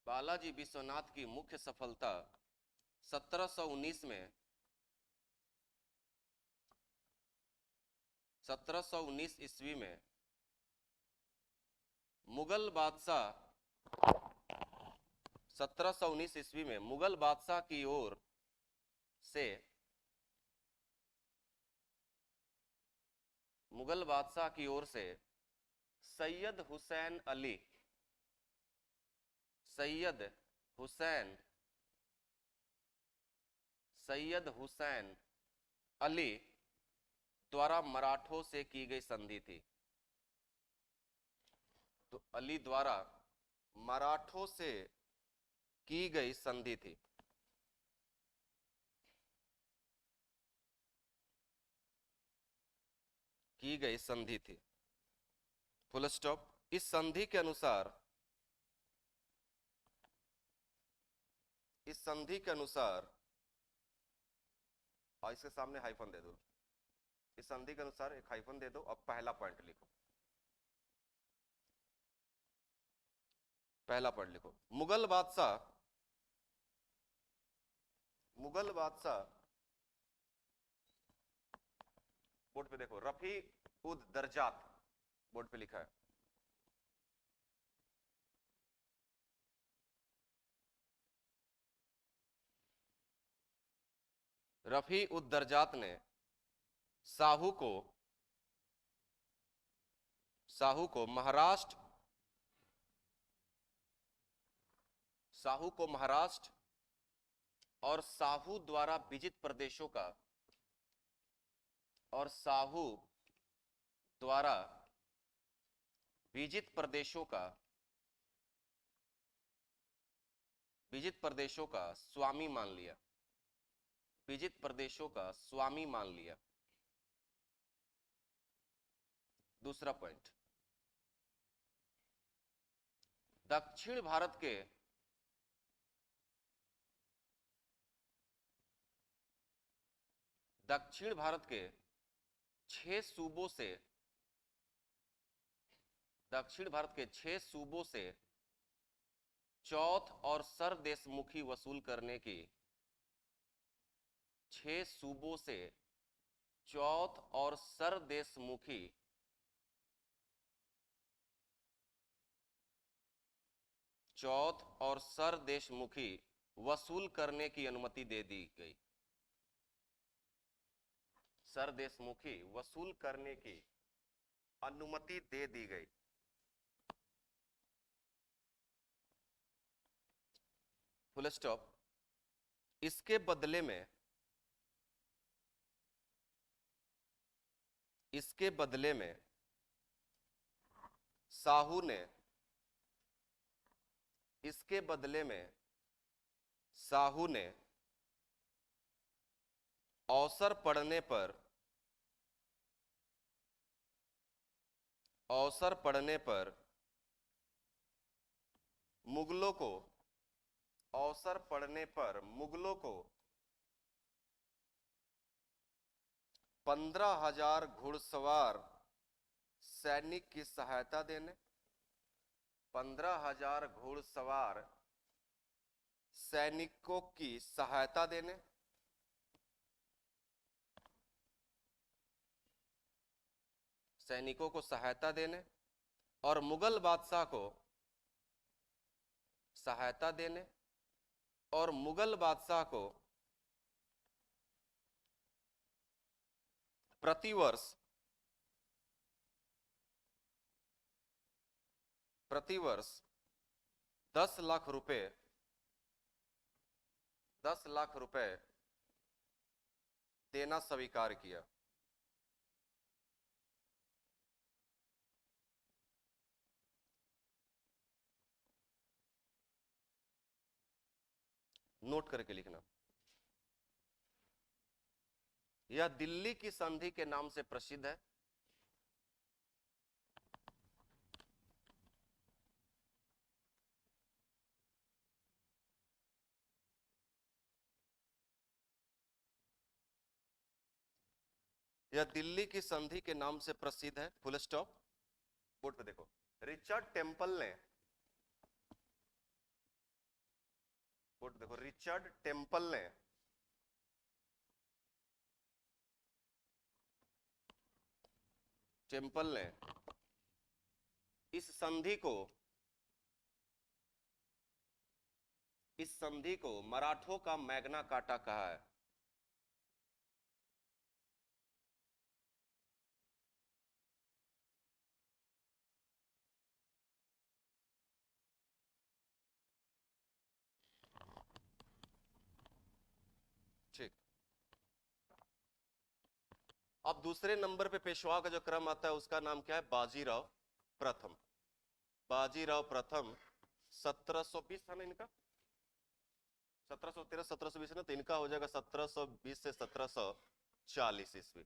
बालाजी विश्वनाथ की मुख्य सफलता 1719 में, 1719 ईस्वी में मुगल बादशाह, 1719 ईस्वी में मुगल बादशाह की ओर से, मुगल बादशाह की ओर से सैयद हुसैन अली, सैयद हुसैन, सैयद हुसैन अली द्वारा मराठों से की गई संधि थी। तो अली द्वारा मराठों से की गई संधि थी, की गई संधि थी, फुल स्टॉप। इस संधि के अनुसार, इस संधि के अनुसार, और इसके सामने हाइफन दे दो, इस संधि के अनुसार एक हाइफन दे दो। अब पहला पॉइंट लिखो, पहला पॉइंट लिखो, मुगल बादशाह, मुगल बादशाह, बोर्ड पे देखो, रफी उद दरजात, बोर्ड पे लिखा है, रफी उद दरजात ने साहू को, साहू को महाराष्ट्र, साहू को महाराष्ट्र और साहू द्वारा विजित प्रदेशों का, और साहू द्वारा विजित प्रदेशों का विजित प्रदेशों का स्वामी मान लिया, विजित प्रदेशों का स्वामी मान लिया। दूसरा पॉइंट, दक्षिण भारत के दक्षिण भारत के 6 सूबों से, दक्षिण भारत के 6 सूबों से चौथ और सरदेशमुखी वसूल करने की, 6 सूबों से चौथ और सरदेशमुखी वसूल करने की अनुमति दे दी गई। सरदेशमुखी वसूल करने की अनुमति दे दी गई। Full stop. इसके बदले में, इसके बदले में साहू ने, इसके बदले में साहू ने अवसर पड़ने पर, अवसर पड़ने पर मुगलों को, अवसर पड़ने पर मुगलों को 15,000 घुड़सवार सैनिक की सहायता देने, 15,000 घुड़सवार सैनिकों की सहायता देने, सैनिकों को सहायता देने और मुगल बादशाह को सहायता देने और मुगल बादशाह को प्रतिवर्ष 10 लाख रुपए, 10 लाख रुपए देना स्वीकार किया। नोट करके लिखना। यह दिल्ली की संधि के नाम से प्रसिद्ध है। यह दिल्ली की संधि के नाम से प्रसिद्ध है। Full stop. बोर्ड पे देखो, रिचर्ड टेम्पल ने, बोर्ड देखो, रिचर्ड टेम्पल ने इस संधि को, इस संधि को मराठों का मैग्ना कार्टा कहा है। ठीक। अब दूसरे नंबर पे पेशवा का जो क्रम आता है उसका नाम क्या है? बाजीराव प्रथम। बाजीराव प्रथम 1720 था ना इनका, 1713 1720 ना, तो इनका हो जाएगा 1720 से 1740 ईस्वी,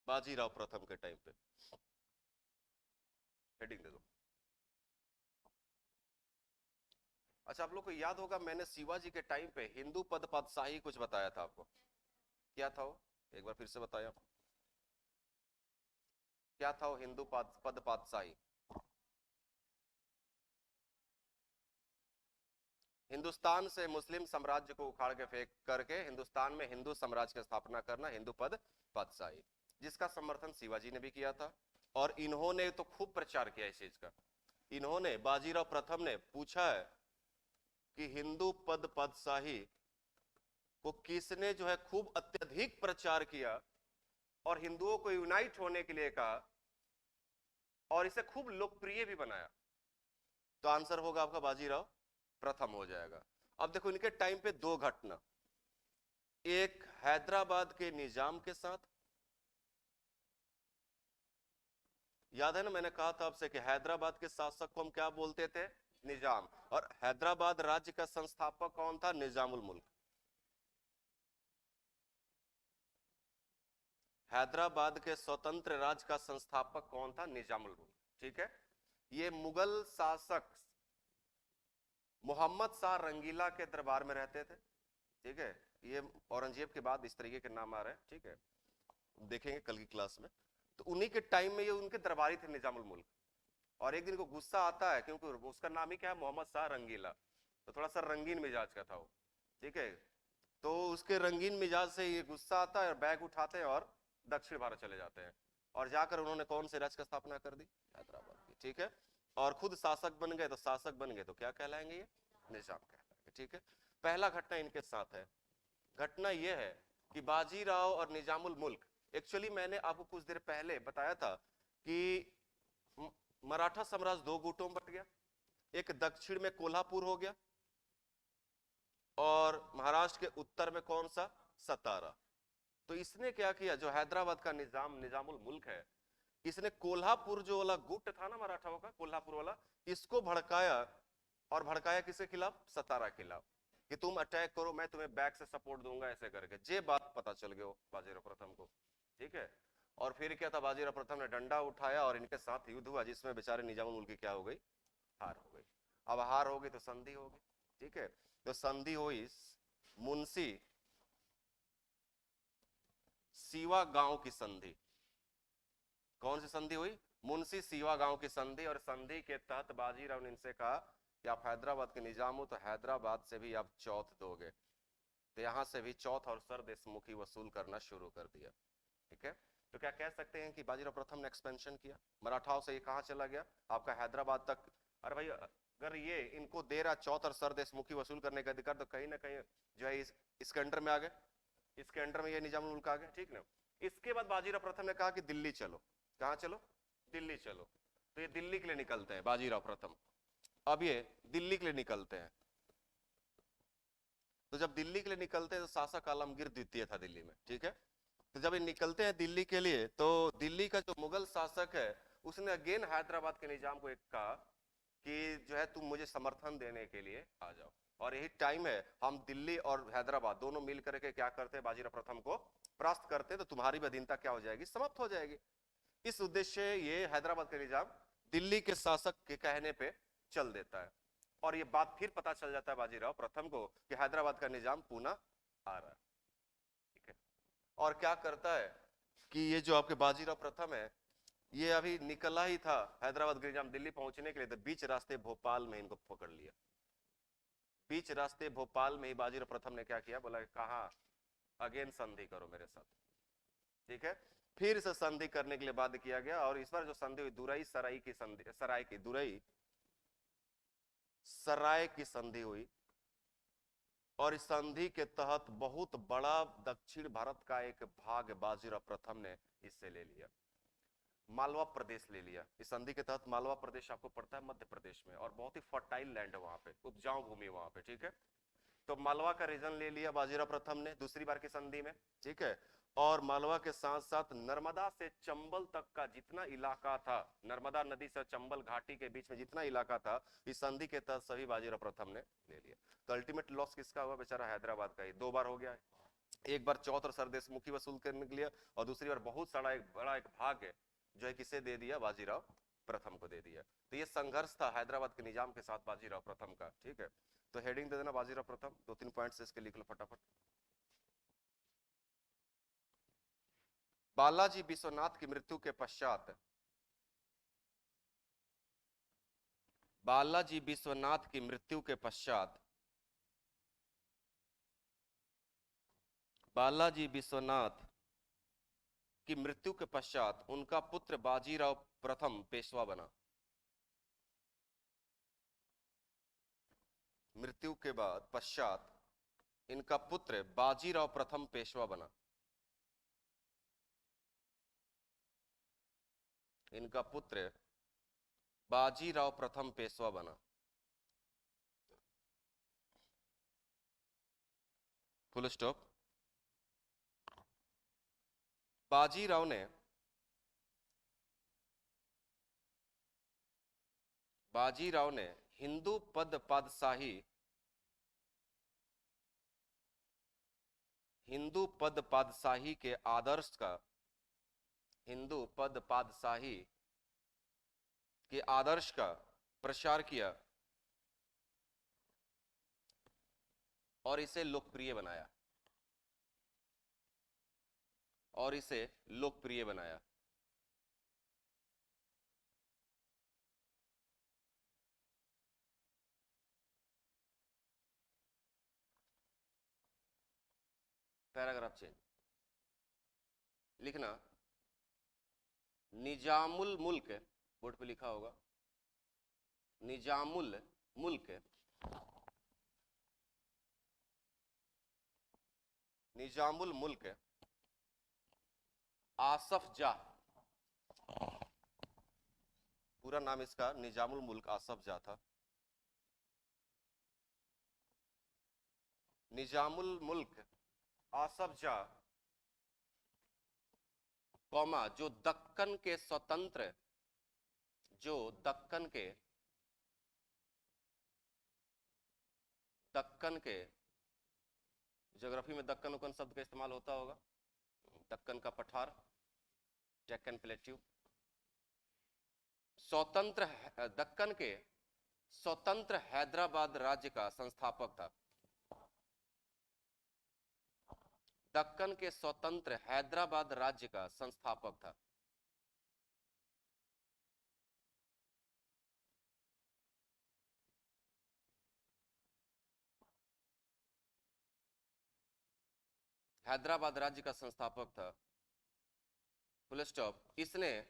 बाजीराव प्रथम के टाइम पे। हेडिंग दे दो। अच्छा, आप लोग को याद होगा मैंने शिवाजी के टाइम पे हिंदू पद पातशाही कुछ बताया था आपको। क्या था वो? एक बार फिर से बताया। क्या था वो हिंदू पद पातशाही? हिंदुस्तान से मुस्लिम साम्राज्य को उखाड़ के फेंक करके हिंदुस्तान में हिंदू साम्राज्य की स्थापना करना, हिंदू पद पातशाही, जिसका समर्थन शिवाजी ने भी किया था। और इन्होंने तो खूब प्रचार किया इस चीज का। इन्होंने, बाजीराव प्रथम ने पूछा है कि हिंदू पद पातशाही को किसने जो है खूब अत्यधिक प्रचार किया और हिंदुओं को यूनाइट होने के लिए कहा और इसे खूब लोकप्रिय भी बनाया? तो आंसर होगा आपका बाजीराव प्रथम हो जाएगा। अब देखो इनके टाइम पे दो घटना, एक हैदराबाद के निजाम के साथ, याद है ना मैंने कहा था आपसे कि हैदराबाद के शासक को हम क्या बोलते थे? निजाम। और हैदराबाद राज्य का संस्थापक कौन था? निजामुल मुल्क। हैदराबाद के स्वतंत्र राज्य का संस्थापक कौन था? निजामुल मुल्क। ठीक है। ये मुगल शासक मोहम्मद शाह रंगीला के दरबार में रहते थे। ठीक है। ये औरंगजेब के बाद इस तरीके के नाम आ रहे हैं। ठीक है, देखेंगे कल की क्लास में। तो उन्हीं के टाइम में ये उनके दरबारी थे निजामुल मुल्क। और एक दिन को गुस्सा आता है, क्योंकि उसका नाम ही क्या है? मोहम्मद शाह रंगीला। तो थोड़ा सा रंगीन मिजाज का था वो। ठीक है। तो उसके रंगीन मिजाज से ये गुस्सा आता है और बैग उठाते हैं और दक्षिण भारत चले जाते हैं। और जाकर उन्होंने कौन से राज्य की स्थापना कर दी? हैदराबाद की। ठीक है। और खुद शासक बन गए। तो शासक बन गए तो क्या कहलाएंगे? ये निजाम कहलाएंगे। ठीक है। पहला घटना इनके साथ है। घटना यह है कि बाजीराव और निजामुल मुल्क, एक्चुअली मैंने आपको कुछ देर पहले बताया था कि मराठा साम्राज्य दो गुटों में बट गया। एक दक्षिण में कोल्हापुर हो गया और महाराष्ट्र के उत्तर में कौन सा? सतारा। तो इसने क्या किया? जो हैदराबाद का निजामुल मुल्क है, इसने कोल्हापुर जो वाला गुट था ना मराठाओं का, कोल्हापुर वाला, इसको भड़काया। और भड़काया किसके खिलाफ? सतारा के खिलाफ, कि तुम अटैक करो, मैं तुम्हें बैक से सपोर्ट दूंगा, ऐसे करके। ये बात पता चल गया बाजीराव प्रथम को। ठीक है। और फिर क्या था? बाजीराव प्रथम ने डंडा उठाया और इनके साथ युद्ध हुआ, जिसमें बेचारे निजामुल मुल्क की क्या हो गई? हार हो गई। अब हार हो गई तो संधि हो गई। ठीक है। तो संधि हुई मुंशी सीवा गांव की संधि। कौन सी संधि हुई? मुंशी सीवा गांव की संधि। और संधि के तहत बाजीराव ने इनसे कहा कि आप हैदराबाद के निजाम हो, तो हैदराबाद से भी आप चौथ दोगे। तो यहां से भी चौथ और सरदेशमुखी वसूल करना शुरू कर दिया। ठीक है। तो क्या कह सकते हैं कि बाजीराव प्रथम ने एक्सपेंशन किया मराठाओं से? ये कहां चला गया? आपका हैदराबाद तक। अरे भाई, अगर ये इनको दे रहा चौथ और सरदेशमुखी वसूल करने का अधिकार, तो कहीं ना कहीं जो है इसके अंडर में आ गए। इसके अंडर में ये निजामुल मुल्क आ गए। ठीक ना। इसके बाद बाजीराव प्रथम ने कहा कि दिल्ली चलो। कहां चलो? दिल्ली चलो। तो ये दिल्ली के लिए निकलते हैं बाजीराव प्रथम। अब ये दिल्ली के लिए निकलते हैं। तो जब दिल्ली के लिए निकलते हैं तो शासक आलमगीर द्वितीय था दिल्ली में। ठीक है। तो जब ये निकलते हैं दिल्ली के लिए, तो दिल्ली का जो मुगल शासक है, उसने अगेन हैदराबाद के निजाम को एक कहा कि जो है तुम मुझे समर्थन देने के लिए आ जाओ। और यही टाइम है, हम दिल्ली और हैदराबाद दोनों मिल करके क्या करते हैं? बाजीराव प्रथम को परास्त करते हैं। तो तुम्हारी भी अधीनता क्या हो जाएगी? समाप्त हो जाएगी। इस उद्देश्य से ये हैदराबाद का निजाम दिल्ली के शासक के कहने पे चल देता है। और ये बात फिर पता चल जाता है बाजीराव प्रथम को कि हैदराबाद का निजाम पुनः आ रहा है। ठीक है। और क्या करता है कि ये जो आपके बाजीराव प्रथम है, ये अभी निकला ही था हैदराबाद का निजाम दिल्ली पहुंचने के लिए, तो बीच रास्ते भोपाल में इनको पकड़ लिया। बीच रास्ते भोपाल में ही बाजीराव प्रथम ने क्या किया? बोला कहा अगेन संधि करो मेरे साथ। ठीक है। फिर से संधि करने के लिए बाध्य किया गया। और इस बार जो संधि हुई, दुरई सराय की संधि, दुरई सराय की संधि हुई। और इस संधि के तहत बहुत बड़ा दक्षिण भारत का एक भाग बाजीराव प्रथम ने इससे ले लिया। मालवा प्रदेश ले लिया। इस संधि के तहत मालवा प्रदेश आपको पड़ता है मध्य प्रदेश में, और बहुत ही फर्टाइल लैंड है वहां पे, उपजाऊ भूमि वहां पे। ठीक है। तो मालवा का रीजन ले लिया बाजीराव प्रथम ने दूसरी बार की संधि में। ठीक है। और मालवा के साथ साथ नर्मदा से चंबल तक का जितना इलाका था, नर्मदा नदी से चंबल घाटी के बीच में जितना इलाका था, इस संधि के तहत सभी बाजीराव प्रथम ने ले लिया। तो अल्टीमेट लॉस किसका हुआ? बेचारा हैदराबाद का ही। दो बार हो गया है। एक बार चौथ और सरदेशमुखी वसूल करने के लिए, और दूसरी बार बहुत सारा एक बड़ा एक भाग है जो है किसे दे दिया? बाजीराव प्रथम को दे दिया। तो ये संघर्ष था हैदराबाद के निजाम के साथ बाजीराव प्रथम का। ठीक है। तो हेडिंग दे देना बाजीराव प्रथम, दो तीन पॉइंट्स इसके लिख लो फटाफट। बालाजी विश्वनाथ की मृत्यु के पश्चात, बालाजी विश्वनाथ की मृत्यु के पश्चात, बालाजी विश्वनाथ की मृत्यु के पश्चात उनका पुत्र बाजीराव प्रथम पेशवा बना। मृत्यु के बाद पश्चात इनका पुत्र बाजीराव प्रथम पेशवा बना। इनका पुत्र बाजीराव प्रथम पेशवा बना। Full stop. बाजीराव ने हिंदू पद पातशाही, हिंदू पद पातशाही के आदर्श का, हिंदू पद पातशाही के आदर्श का प्रचार किया और इसे लोकप्रिय बनाया, और इसे लोकप्रिय बनाया। पैराग्राफ चेंज लिखना, निजामुल मुल्क, बोर्ड पे लिखा होगा, निजामुल मुल्क, निजामुल मुल्क आसफ जाह, पूरा नाम इसका निजामुल मुल्क आसफ जाह था। निजामुल मुल्क आसफ जाह, कौमा, जो दक्कन के स्वतंत्र, जो दक्कन के ज्योग्राफी में दक्कन उक्कन शब्द का इस्तेमाल होता होगा, दक्कन का पठार, डेक्कन प्लेट्यू, स्वतंत्र दक्कन के स्वतंत्र हैदराबाद राज्य का संस्थापक था। दक्कन के स्वतंत्र हैदराबाद राज्य का संस्थापक था। हैदराबाद राज्य का संस्थापक था, फुल स्टॉप। इसने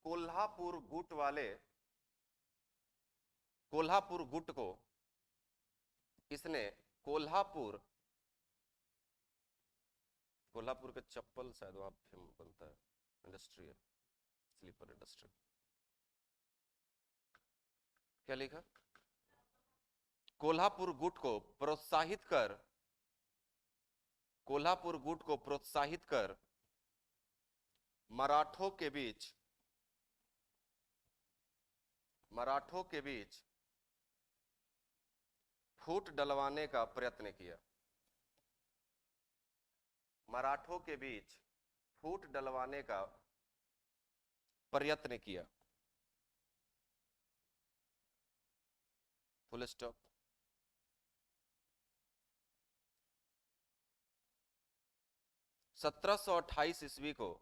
कोल्हापुर गुट वाले, कोल्हापुर गुट को, इसने कोल्हापुर के चप्पल शायद वहां बनता है, इंडस्ट्रियल, स्लीपर इंडस्ट्री, क्या लिखा, कोल्हापुर गुट को प्रोत्साहित कर, कोल्हापुर गुट को प्रोत्साहित कर मराठों के बीच फूट डलवाने का प्रयत्न किया, मराठों के बीच फूट डलवाने का प्रयत्न किया, फुल स्टॉप। सत्रह सौ 28 ईस्वी को,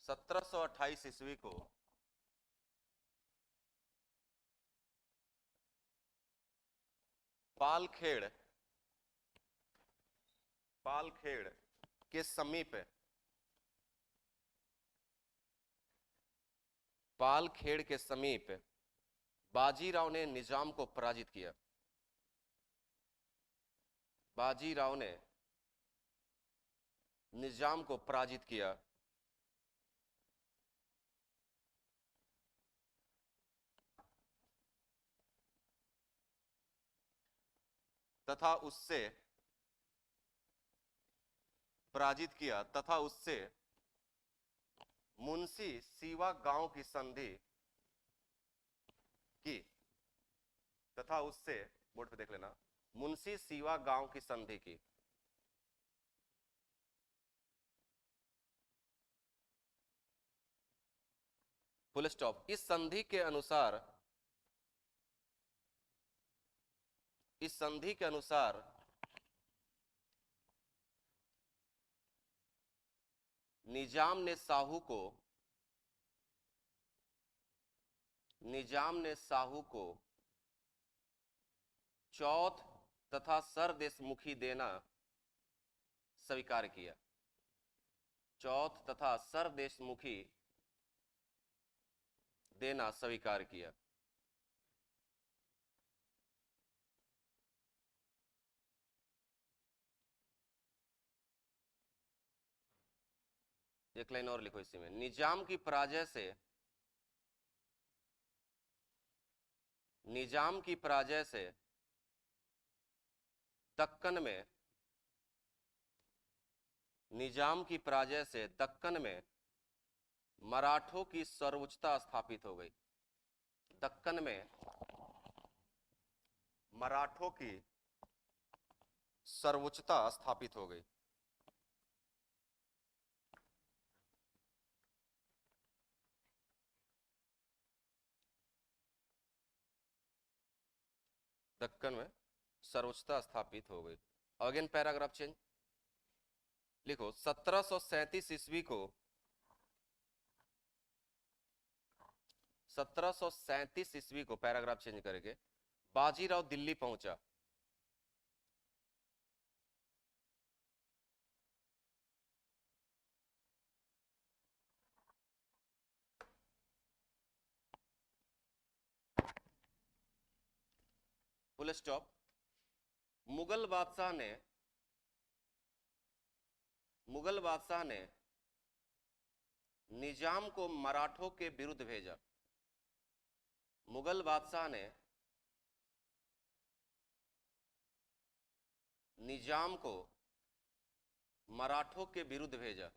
1728 ईस्वी को पालखेड़ के समीप, पालखेड़ के समीप बाजीराव ने निजाम को पराजित किया, बाजीराव ने निजाम को पराजित किया तथा उससे मुंशी सीवा गांव की संधि की, तथा उससे, बोर्ड पे देख लेना, मुंशी सीवा गांव की संधि की। Full stop. इस संधि के अनुसार निजाम ने साहू को चौथ तथा सरदेशमुखी देना स्वीकार किया, चौथ तथा सरदेशमुखी देना स्वीकार किया। एक लाइन और लिखो इसी में, निजाम की पराजय से दक्कन में निजाम की पराजय से दक्कन में मराठों की सर्वोच्चता स्थापित हो गई। दक्कन में मराठों की सर्वोच्चता स्थापित हो गई। दक्कन में सर्वोच्चता स्थापित हो गई। अगेन पैराग्राफ चेंज लिखो। 1737 ईस्वी को 1737 ईस्वी को पैराग्राफ चेंज करके बाजीराव दिल्ली पहुंचा। Full stop. मुगल बादशाह ने निजाम को मराठों के विरुद्ध भेजा। मुगल बादशाह ने निजाम को मराठों के विरुद्ध भेजा।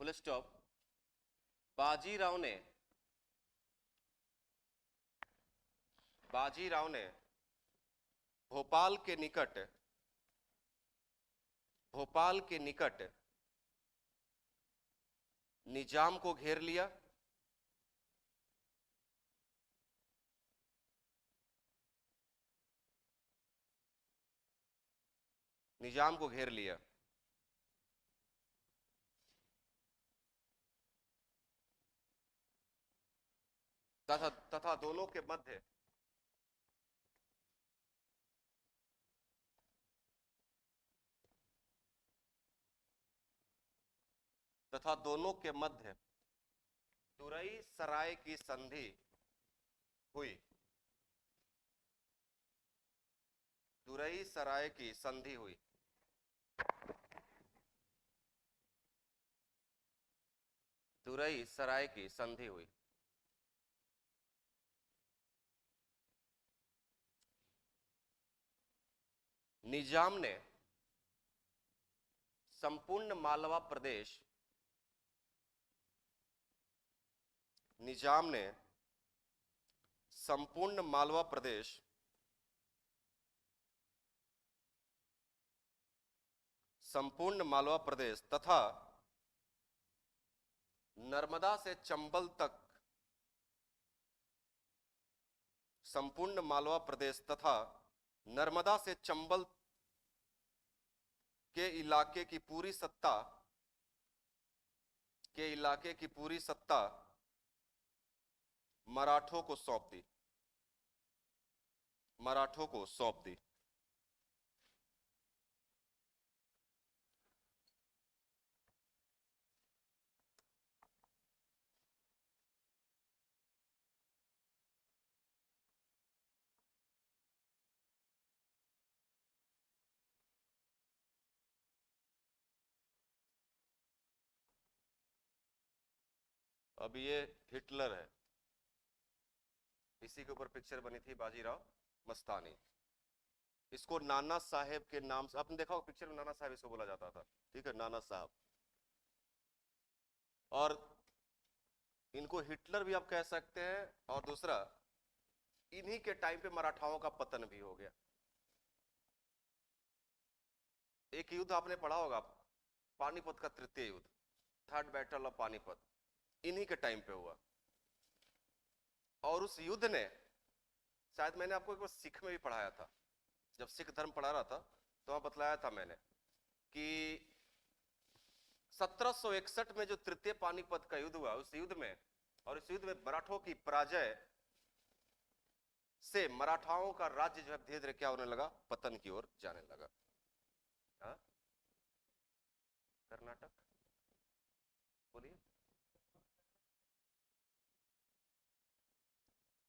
Full stop. बाजीराव ने भोपाल के निकट निजाम को घेर लिया। तथा दोनों के मध्य तुरई सराय की संधि हुई। तुरई सराय की संधि हुई। तुरई सराय की संधि हुई। निजाम ने संपूर्ण मालवा प्रदेश तथा नर्मदा से चंबल तक संपूर्ण मालवा प्रदेश तथा नर्मदा से चंबल के इलाके की पूरी सत्ता मराठों को सौंप दी। अब ये हिटलर है, इसी के ऊपर पिक्चर बनी थी बाजीराव मस्तानी। इसको नाना साहेब के नाम से आपने देखा हो पिक्चर में, नाना साहेब इसको बोला जाता था। ठीक है, नाना साहब। और इनको हिटलर भी आप कह सकते हैं। और दूसरा, इन्हीं के टाइम पे मराठाओं का पतन भी हो गया। एक युद्ध आपने पढ़ा होगा, पानीपत का तृतीय युद्ध, थर्ड बैटल ऑफ पानीपत, इन्हीं के टाइम पे हुआ। और उस युद्ध ने, शायद मैंने आपको एक बार सिख में भी पढ़ाया था, जब सिख धर्म पढ़ा रहा था तो वहां बतलाया था मैंने कि 1761 में जो तृतीय पानीपत का युद्ध हुआ, उस युद्ध में मराठों की पराजय से मराठाओं का राज्य जो है धीरे धीरे क्या होने लगा, पतन की ओर जाने लगा। हाँ? कर्नाटक बोलिए।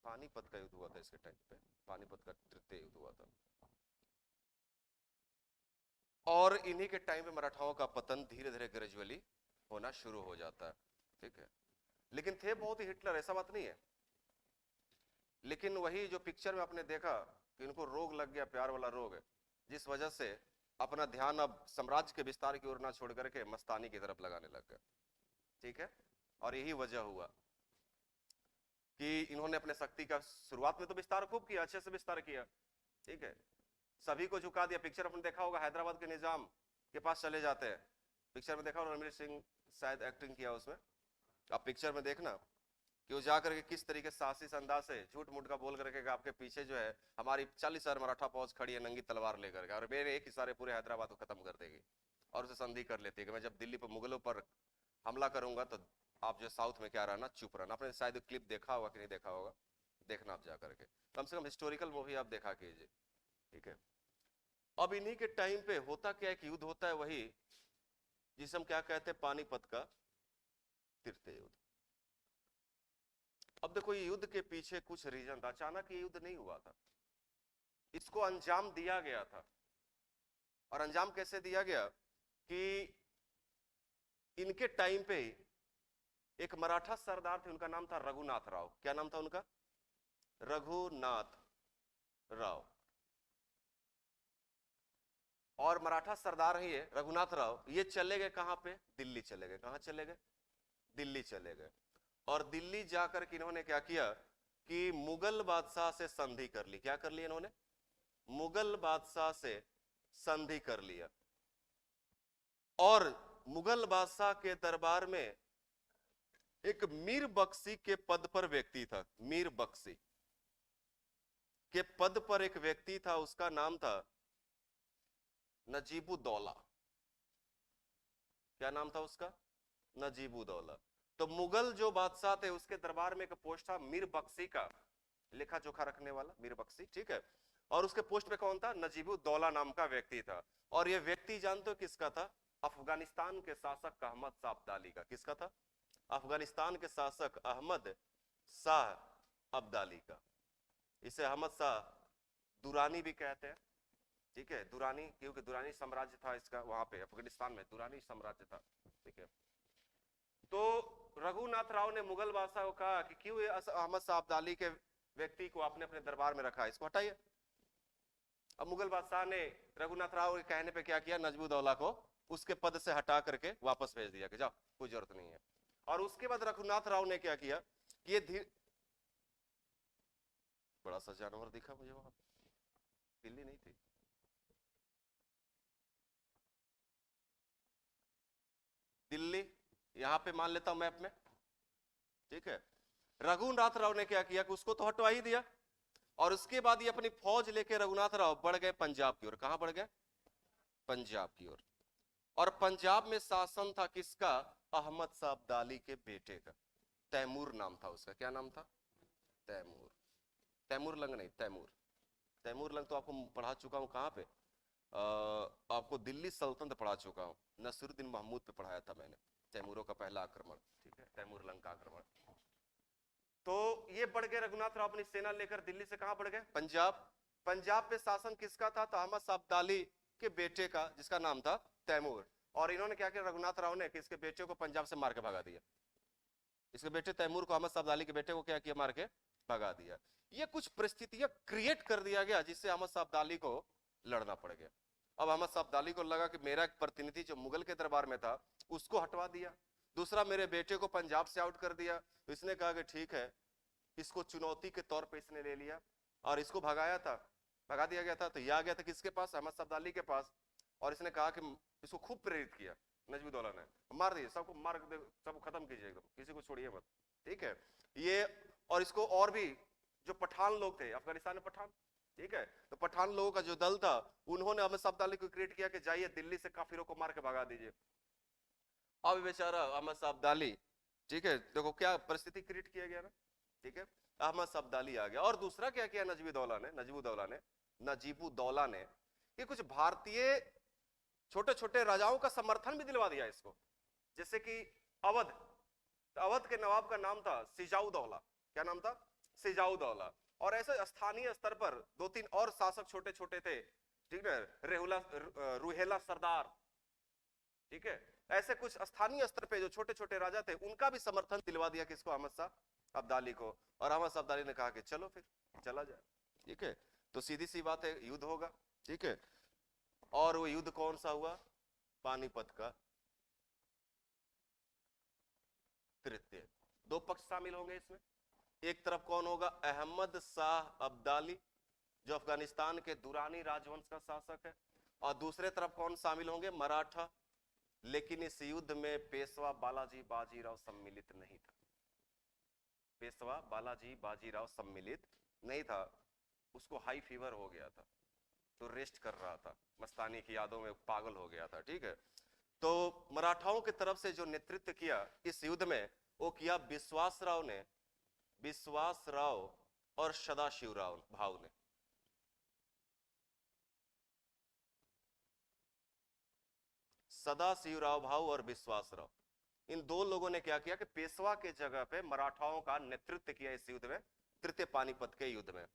पानीपत का युद्ध हुआ था इसके टाइम पे, पानीपत का तृतीय युद्ध हुआ था। और इन्हीं के टाइम पे मराठाओं का पतन धीरे धीरे ग्रेजुअली होना शुरू हो जाता है। ठीक है, लेकिन थे बहुत ही हिटलर, ऐसा बात नहीं है। लेकिन वही जो पिक्चर में आपने देखा कि इनको रोग लग गया, प्यार वाला रोग है, जिस वजह से अपना ध्यान अब साम्राज्य के विस्तार की ओर ना छोड़ करके मस्तानी की तरफ लगाने लग गए। ठीक है, और यही वजह हुआ कि इन्होंने अपने शक्ति का शुरुआत में तो विस्तार खूब किया, अच्छे से विस्तार किया, ठीक है, सभी को झुका दिया। पिक्चर आपने देखा होगा, हैदराबाद के निजाम के पास चले जाते हैं, पिक्चर में देखा होगा, रणवीर सिंह शायद एक्टिंग किया उसमें, आप पिक्चर में देखना कि वो जाकर के किस तरीके से साहसी अंदाज से झूठ मूठ का बोल करके आपके पीछे जो है हमारी 40,000 मराठा फौज खड़ी है नंगी तलवार लेकर के, और मेरे एक इशारे पूरे हैदराबाद को खत्म कर देगी, और उसे संधि कर लेती है कि मैं जब दिल्ली पर मुगलों पर हमला करूंगा तो आप जो साउथ में क्या रहना, चुप रहना। आपने शायद क्लिप देखा होगा कि नहीं देखा होगा, देखना आप जाकर के, कम से कम हिस्टोरिकल मूवी आप देखा कीजिए, ठीक है। अब इन्हीं के टाइम पे होता क्या, एक युद्ध होता है, वही जिसे हम क्या कहते हैं, पानीपत का तृतीय युद्ध। अब देखो ये युद्ध के पीछे कुछ रीजन था, अचानक ये युद्ध नहीं हुआ था, इसको अंजाम दिया गया था। और अंजाम कैसे दिया गया कि इनके टाइम पे एक मराठा सरदार थे, उनका नाम था रघुनाथ राव। क्या नाम था उनका? रघुनाथ राव। और मराठा सरदार ही है रघुनाथ राव, ये चले गए कहां पे? दिल्ली चले गए। कहां चले गए? दिल्ली चले गए। और दिल्ली जाकर के इन्होंने क्या किया कि मुगल बादशाह से संधि कर ली। क्या कर लिया इन्होंने? मुगल बादशाह से संधि कर लिया। और मुगल बादशाह के दरबार में एक मीर बख्शी के पद पर व्यक्ति था, मीर बख्शी के पद पर एक व्यक्ति था, उसका नाम था नजीबुद्दौला। क्या नाम था उसका? नजीबुद्दौला। तो मुगल जो बादशाह थे उसके दरबार में एक पोस्ट था मीर बख्शी का, लेखा जोखा रखने वाला मीर बख्शी, ठीक है। और उसके पोस्ट पे कौन था? नजीबुद्दौला नाम का व्यक्ति था। और यह व्यक्ति जानते हो किसका था? अफगानिस्तान के शासक अहमद शाह अब्दाली का। किसका था? अफगानिस्तान के शासक अहमद शाह अब्दाली का। इसे अहमद शाह दुरानी भी कहते हैं, ठीक है, दुरानी, क्योंकि दुरानी साम्राज्य था इसका वहां पे अफगानिस्तान में, दुरानी साम्राज्य था, ठीक है। तो रघुनाथ राव ने मुगल बादशाह को कहा कि क्यों अहमद शाह अब्दाली के व्यक्ति को आपने अपने दरबार में रखा, इसको हटाइए। अब मुगल बादशाह ने रघुनाथ राव के कहने पे क्या किया? नजीबुद्दौला को उसके पद से हटा करके वापस भेज दिया कि जाओ, कोई जरूरत नहीं है। और उसके बाद रघुनाथ राव ने क्या किया कि ये बड़ा सा जानवर दिखा मुझे वहां, दिल्ली नहीं थी, दिल्ली यहां पे मान लेता हूं मैप में, ठीक है। रघुनाथ राव ने क्या किया कि उसको तो हटवा ही दिया, और उसके बाद ये अपनी फौज लेके रघुनाथ राव बढ़ गए पंजाब की ओर। कहां बढ़ गए? पंजाब की ओर। और पंजाब में शासन था किसका? अहमद शाह अब्दाली के बेटे का, तैमूर नाम था उसका। क्या नाम था? तैमूर। तैमूर लंग नहीं, तैमूर। तैमूर लंग तो आपको पढ़ा चुका हूं, कहां पे? आपको दिल्ली सल्तनत पढ़ा चुका हूं, नसीरुद्दीन महमूद पे पढ़ाया था मैंने, तैमूरों का पहला आक्रमण, ठीक है, तैमूर लंग का आक्रमण। तो ये बढ़ गए रघुनाथ राव अपनी सेना लेकर दिल्ली से, कहां बढ़ गए? पंजाब। पंजाब पे शासन किसका था? तो अहमद शाह अब्दाली के बेटे का, जिसका नाम था तैमूर। और इन्होंने क्या किया रघुनाथ राव ने कि इसके बेटे को पंजाब से मार के भगा दिया, इसके बेटे तैमूर को, अहमद शाह अब्दाली के बेटे को क्या किया? मार के भगा दिया। ये कुछ परिस्थितियां क्रिएट कर दिया गया जिससे अहमद शाह अब्दाली को लड़ना पड़ गया। अब अहमद शाह अब्दाली को लगा कि मेरा एक प्रतिनिधि जो मुगल के दरबार में था उसको हटवा दिया, दूसरा मेरे बेटे को पंजाब से आउट कर दिया, तो इसने कहा कि ठीक है, इसको चुनौती के तौर पे इसने ले लिया और इसको भगाया था, भगा दिया गया था। तो ये आ गया था किसके पास? अहमद शाह अब्दाली के पास। और इसने कहा कि इसको खूब प्रेरित किया नजीबुद्दौला ने, मार दिए सबको, मार दे, सबको खत्म कीजिए एकदम, किसी को छोड़िए मत, ठीक है ये। और इसको और भी जो पठान लोग थे अफगानिस्तान में, पठान, ठीक है, तो पठान लोगों का जो दल था उन्होंने अहमद शाह अब्दाली को क्रिएट किया कि जाइए दिल्ली से काफिरों को मार के भगा दीजिए। अब बेचारा अहमद शाह अब्दाली, ठीक है, देखो क्या परिस्थिति क्रिएट किया गया ना, ठीक है, अहमद शाह अब्दाली आ गया। और दूसरा क्या किया नजीबुद्दौला ने कि कुछ भारतीय छोटे छोटे राजाओं का समर्थन भी दिलवा दिया इसको, जैसे कि अवध, अवध के नवाब का नाम था सिजाउद्दौला। क्या नाम था? सिजाउद्दौला। और ऐसे स्थानीय स्तर पर दो तीन और शासक छोटे छोटे थे, ठीक है, रुहेला सरदार, ठीक है, ऐसे कुछ स्थानीय स्तर पे जो छोटे छोटे राजा थे उनका भी समर्थन दिलवा दिया किसको? अहमद शाह अब्दाली को। और अहमद शाह अब्दाली ने कहा कि चलो फिर चला जाए, ठीक है। तो सीधी सी बात है, युद्ध होगा, ठीक है। और वो युद्ध कौन सा हुआ? पानीपत का तृतीय। दो पक्ष शामिल होंगे इसमें। एक तरफ कौन होगा? अहमद शाह अब्दाली, जो अफगानिस्तान के दुरानी राजवंश का शासक है। और दूसरे तरफ कौन शामिल होंगे? मराठा। लेकिन इस युद्ध में पेशवा बालाजी बाजीराव सम्मिलित नहीं था। पेशवा बालाजी बाजीराव सम्मिलित नहीं था। उसको हाई फीवर हो गया था, तो रेस्ट कर रहा था, मस्तानी की यादों में पागल हो गया था, ठीक है। तो मराठाओं की तरफ से जो नेतृत्व किया इस युद्ध में, वो किया विश्वासराव ने, विश्वासराव और सदाशिवराव भाव ने। सदाशिवराव भाव और विश्वासराव, इन दो लोगों ने क्या किया कि पेशवा के जगह पे मराठाओं का नेतृत्व किया इस युद्ध में, तृतीय पानीपत के युद्ध में।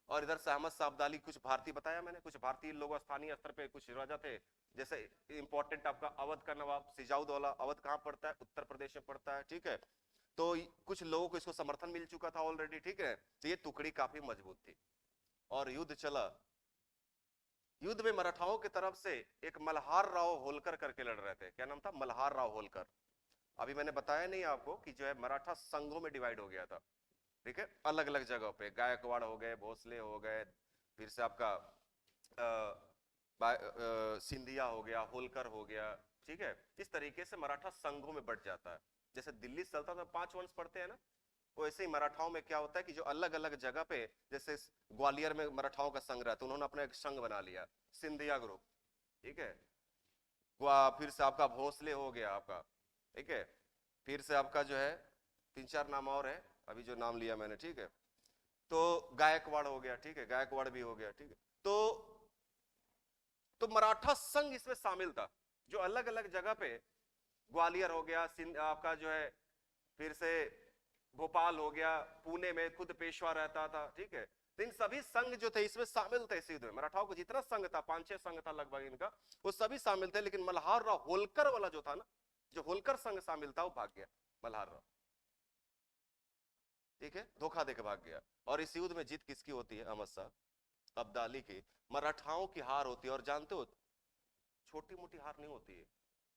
और इधर से अहमद शाह अब्दाली, कुछ भारतीय बताया मैंने, कुछ भारतीय लोग स्थानीय स्तर पे कुछ राजा थे। जैसे इंपॉर्टेंट आपका अवध का नवाब सिजाउद्दौला, अवध कहां पड़ता है? उत्तर प्रदेश में पड़ता है, ठीक है। तो कुछ लोगों को इसको समर्थन मिल चुका था ऑलरेडी, ठीक है। तो ये टुकड़ी काफी मजबूत थी और युद्ध चला। युद्ध में मराठाओं की तरफ से एक मल्हार राव होलकर करके लड़ रहे थे। क्या नाम था? मल्हार राव होलकर। अभी मैंने बताया नहीं आपको कि जो है मराठा संघों में डिवाइड हो गया था, ठीक है, अलग अलग जगहों पे। गायकवाड़ हो गए, भोसले हो गए, फिर से आपका सिंधिया हो गया, होलकर हो गया, ठीक है। इस तरीके से मराठा संघों में बट जाता है। जैसे दिल्ली सल्तनत में 5 वंश पड़ते हैं ना, वैसे ही मराठाओं में क्या होता है कि जो अलग अलग जगह पे, जैसे ग्वालियर में मराठाओं का संघ रहता है, उन्होंने अपना एक संघ बना लिया, सिंधिया ग्रुप, ठीक है। फिर से आपका भोसले हो गया आपका, ठीक है। फिर से आपका जो है 3-4 नाम और है, अभी जो नाम लिया मैंने, ठीक है। तो गायकवाड़ हो गया, ठीक है, गायकवाड़ भी हो गया, ठीक है। तो मराठा संघ इसमें शामिल था, जो अलग अलग जगह पे, ग्वालियर हो गया, आपका जो है फिर से भोपाल हो गया, पुणे में खुद पेशवा रहता था, ठीक है। तो इन सभी संघ जो थे इसमें शामिल थे इस युद्ध में। मराठाओं को जितना संघ था, 5-6 संघ था लगभग इनका, वो सभी शामिल थे। लेकिन मल्हार राव होलकर वाला जो था ना, जो होलकर संघ शामिल था, वो भाग गया मल्हार राव, ठीक है, धोखा देकर भाग गया। और इस युद्ध में जीत किसकी होती है? अहमद शाह अब्दाली की। मराठाओं की हार होती है। और जानते हो, छोटी मोटी हार नहीं होती है,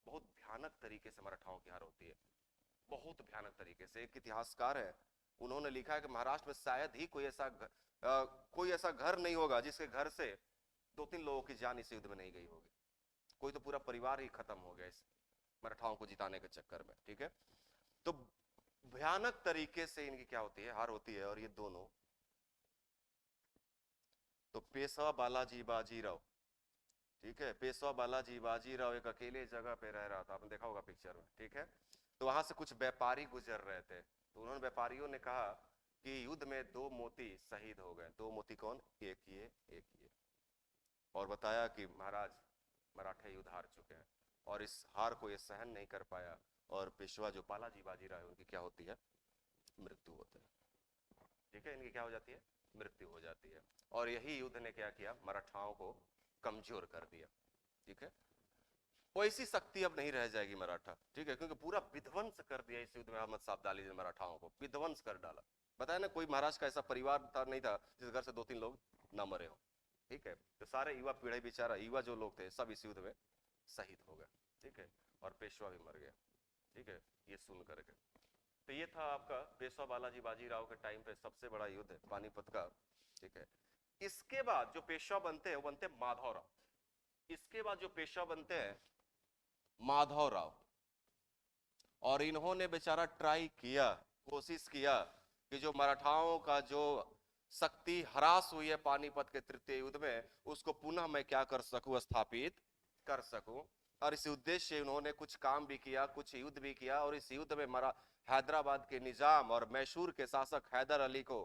बहुत भयानक तरीके से मराठाओं की हार होती है, बहुत भयानक तरीके से। एक इतिहासकार है, उन्होंने लिखा है कि महाराष्ट्र में शायद ही कोई ऐसा घर नहीं होगा जिसके घर से 2-3 लोगों की जान इस युद्ध में नहीं गई होगी। कोई तो पूरा परिवार ही खत्म हो गया इस मराठाओं को जिताने के चक्कर में, ठीक है। तो भयानक तरीके से इनकी क्या होती है? हार होती है। और ये दोनों, तो पेशवा बालाजी बाजीराव, ठीक है, पेशवा बालाजी बाजीराव एक अकेले जगह पे रह रहा था, आपने देखा होगा पिक्चर में, ठीक है। तो वहां से कुछ व्यापारी गुजर रहे थे, तो उन्होंने, व्यापारियों ने कहा कि युद्ध में 2 मोती शहीद हो गए। 2 मोती कौन? एक ये, एक ये। और बताया कि महाराज, मराठे युद्ध हार चुके हैं। और इस हार को ये सहन नहीं कर पाया, और पेशवा जो बालाजी बाजीराव है, उनकी क्या होती है? मृत्यु होती है, ठीक है। इनकी क्या हो जाती है? मृत्यु हो जाती है। और यही युद्ध ने क्या किया? मराठाओं को कमजोर कर दिया, ठीक है। वैसी शक्ति अब नहीं रह जाएगी मराठा, ठीक है, क्योंकि पूरा विध्वंस कर दिया इस युद्ध में अहमद शाह अब्दाली ने। मराठाओं को विध्वंस कर डाला। बताया ना, कोई महाराष्ट्र का ऐसा परिवार था नहीं था जिस घर से 2-3 लोग ना मरे हो, ठीक है। तो सारे युवा पीढ़ी, बेचारा युवा जो लोग थे, सब इस युद्ध में शहीद हो गए, ठीक है। और पेशवा भी मर गया, ठीक है, ये सुन करके। तो ये था आपका पेशवा बालाजी बाजीराव के टाइम पे सबसे बड़ा युद्ध है पानीपत का, ठीक है। इसके बाद जो पेशवा बनते हैं वो बनते हैं माधवराव। इसके बाद जो पेशवा बनते हैं माधवराव, और इन्होंने बेचारा ट्राई किया, कोशिश किया कि जो मराठाओं का जो शक्ति हरास हुई है पानीपत के तृतीय युद्ध में, उसको पुनः मैं क्या कर सकूं? स्थापित कर सकूं। और इस उद्देश्य से उन्होंने कुछ काम भी किया, कुछ युद्ध भी किया। और इस युद्ध में हैदराबाद के निजाम और मैसूर के शासक हैदर अली को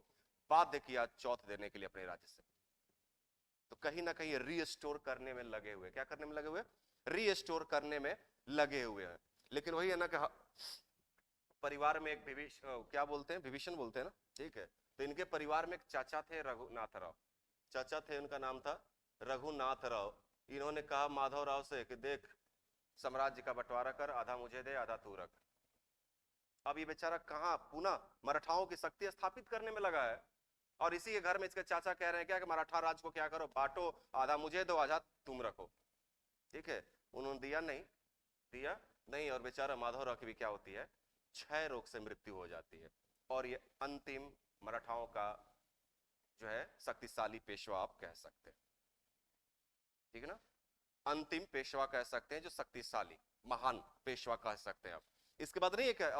बाध्य किया चौथ देने के लिए अपने राज्य से। तो कहीं ना कहीं रीस्टोर करने में लगे हुए, क्या करने में लगे हुए? रीस्टोर करने में लगे हुए हैं। लेकिन वही है ना कि परिवार में एक क्या बोलते हैं? विभीषण बोलते हैं ना, ठीक है। तो इनके परिवार में एक चाचा थे, रघुनाथ राव, चाचा थे, उनका नाम था रघुनाथ राव। इन्होंने कहा माधव राव से कि देख, साम्राज्य का बंटवारा कर, आधा मुझे दे, आधा तू रख। अब ये बेचारा कहां पुनः मराठाओं की शक्ति स्थापित करने में लगा है। और इसी के घर में इसके चाचा कह रहे हैं क्या कि मराठा राज को क्या करो, बांटो, आधा मुझे दो आधा तुम रखो। ठीक है, उन्होंने दिया नहीं, और बेचारा माधवराव की भी क्या होती है, क्षय रोग से मृत्यु हो जाती है। और ये अंतिम मराठाओं का जो है शक्तिशाली पेशवा आप कह सकते हैं, ठीक है ना, अंतिम पेशवा कह सकते हैं, जो शक्तिशाली महान पेशवा कह सकते हैं आप। इसके बाद नहीं है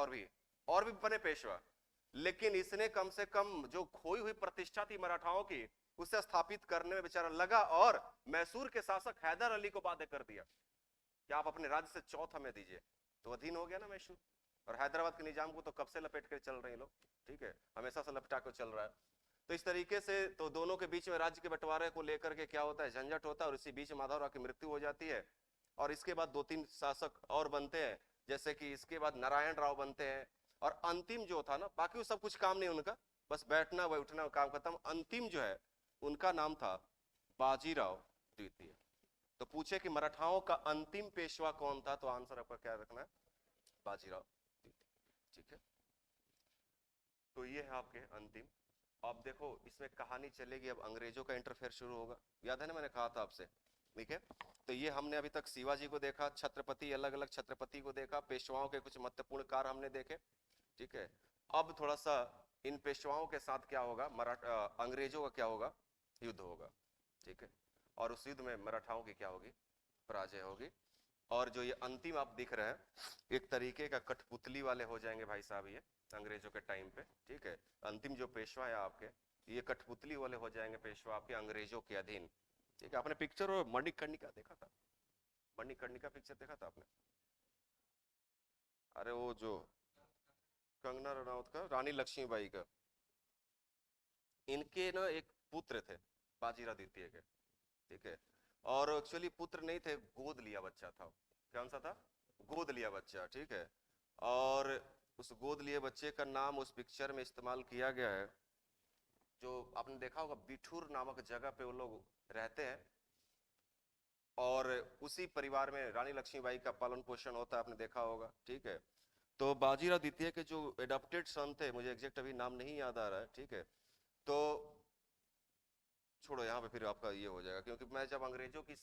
और भी बने पेशवा, लेकिन इसने कम से कम जो खोई हुई प्रतिष्ठा थी मराठाओं की, उसे स्थापित करने में बेचारा लगा, और मैसूर के शासक हैदर अली को बाध्य कर दिया कि आप अपने राज्य से चौथ हमें दीजिए। तो अधीन हो गया ना मैसूर, और हैदराबाद के निजाम को तो कब से लपेट कर चल रहे हैं लोग, ठीक है, हमेशा से लपटा कर चल रहा है। तो इस तरीके से तो दोनों के बीच में राज्य के बंटवारे को लेकर के क्या होता है, झंझट होता है, और इसी बीच माधवराव की मृत्यु हो जाती है। और इसके बाद 2-3 शासक और बनते हैं, जैसे कि इसके बाद नारायण राव बनते हैं, और अंतिम जो था ना, बाकी वो सब कुछ काम नहीं उनका, बस बैठना व उठना काम खत्म। अंतिम जो है उनका नाम था बाजीराव द्वितीय। तो पूछे कि मराठाओं का अंतिम पेशवा कौन था, तो आंसर आपका क्या रखना है, बाजीराव द्वितीय, ठीक है। तो ये है आपके अंतिम। अब देखो इसमें कहानी चलेगी, अब अंग्रेजों का इंटरफेयर शुरू होगा, याद है ना मैंने कहा था आपसे, ठीक है। तो ये हमने अभी तक शिवाजी को देखा, छत्रपति, अलग अलग छत्रपति को देखा, पेशवाओं के कुछ महत्वपूर्ण कार्य हमने देखे, ठीक है। अब थोड़ा सा इन पेशवाओं के साथ क्या होगा, अंग्रेजों का क्या होगा, युद्ध होगा, ठीक है। और उस युद्ध में मराठाओं की क्या होगी, पराजय होगी। और जो ये अंतिम आप दिख रहे हैं, एक तरीके का कठपुतली वाले हो जाएंगे भाई साहब ये अंग्रेजों के टाइम पे, ठीक है। अंतिम जो पेशवा है आपके, ये कठपुतली वाले हो जाएंगे पेशवा आपके अंग्रेजों के अधीन, ठीक है। आपने पिक्चर और मणिकर्णिका देखा था, मणिकर्णिका पिक्चर देखा था आपने? अरे वो जो कंगना रनौत का, रानी लक्ष्मीबाई का, इनके ना एक पुत्र थे बाजीराव द्वितीय के, ठीक है। और एक्चुअली पुत्र नहीं थे, गोद लिया बच्चा था। कौन सा था, गोद लिया बच्चा, ठीक है। और उस गोद लिए बच्चे का नाम उस पिक्चर में इस्तेमाल किया गया है, जो आपने देखा होगा बिठूर नामक जगह पे वो लोग रहते हैं, और उसी परिवार में रानी लक्ष्मीबाई का पालन पोषण होता है, आपने देखा होगा, ठीक है। तो बाजीराव द्वितीय के जो एडॉप्टेड सन थे, मुझे एग्जैक्ट अभी नाम नहीं याद आ रहा है, ठीक है। तो छोड़ो, यहाँ पे फिर आपका ये हो जाएगा, क्योंकि मैं जब अंग्रेजों की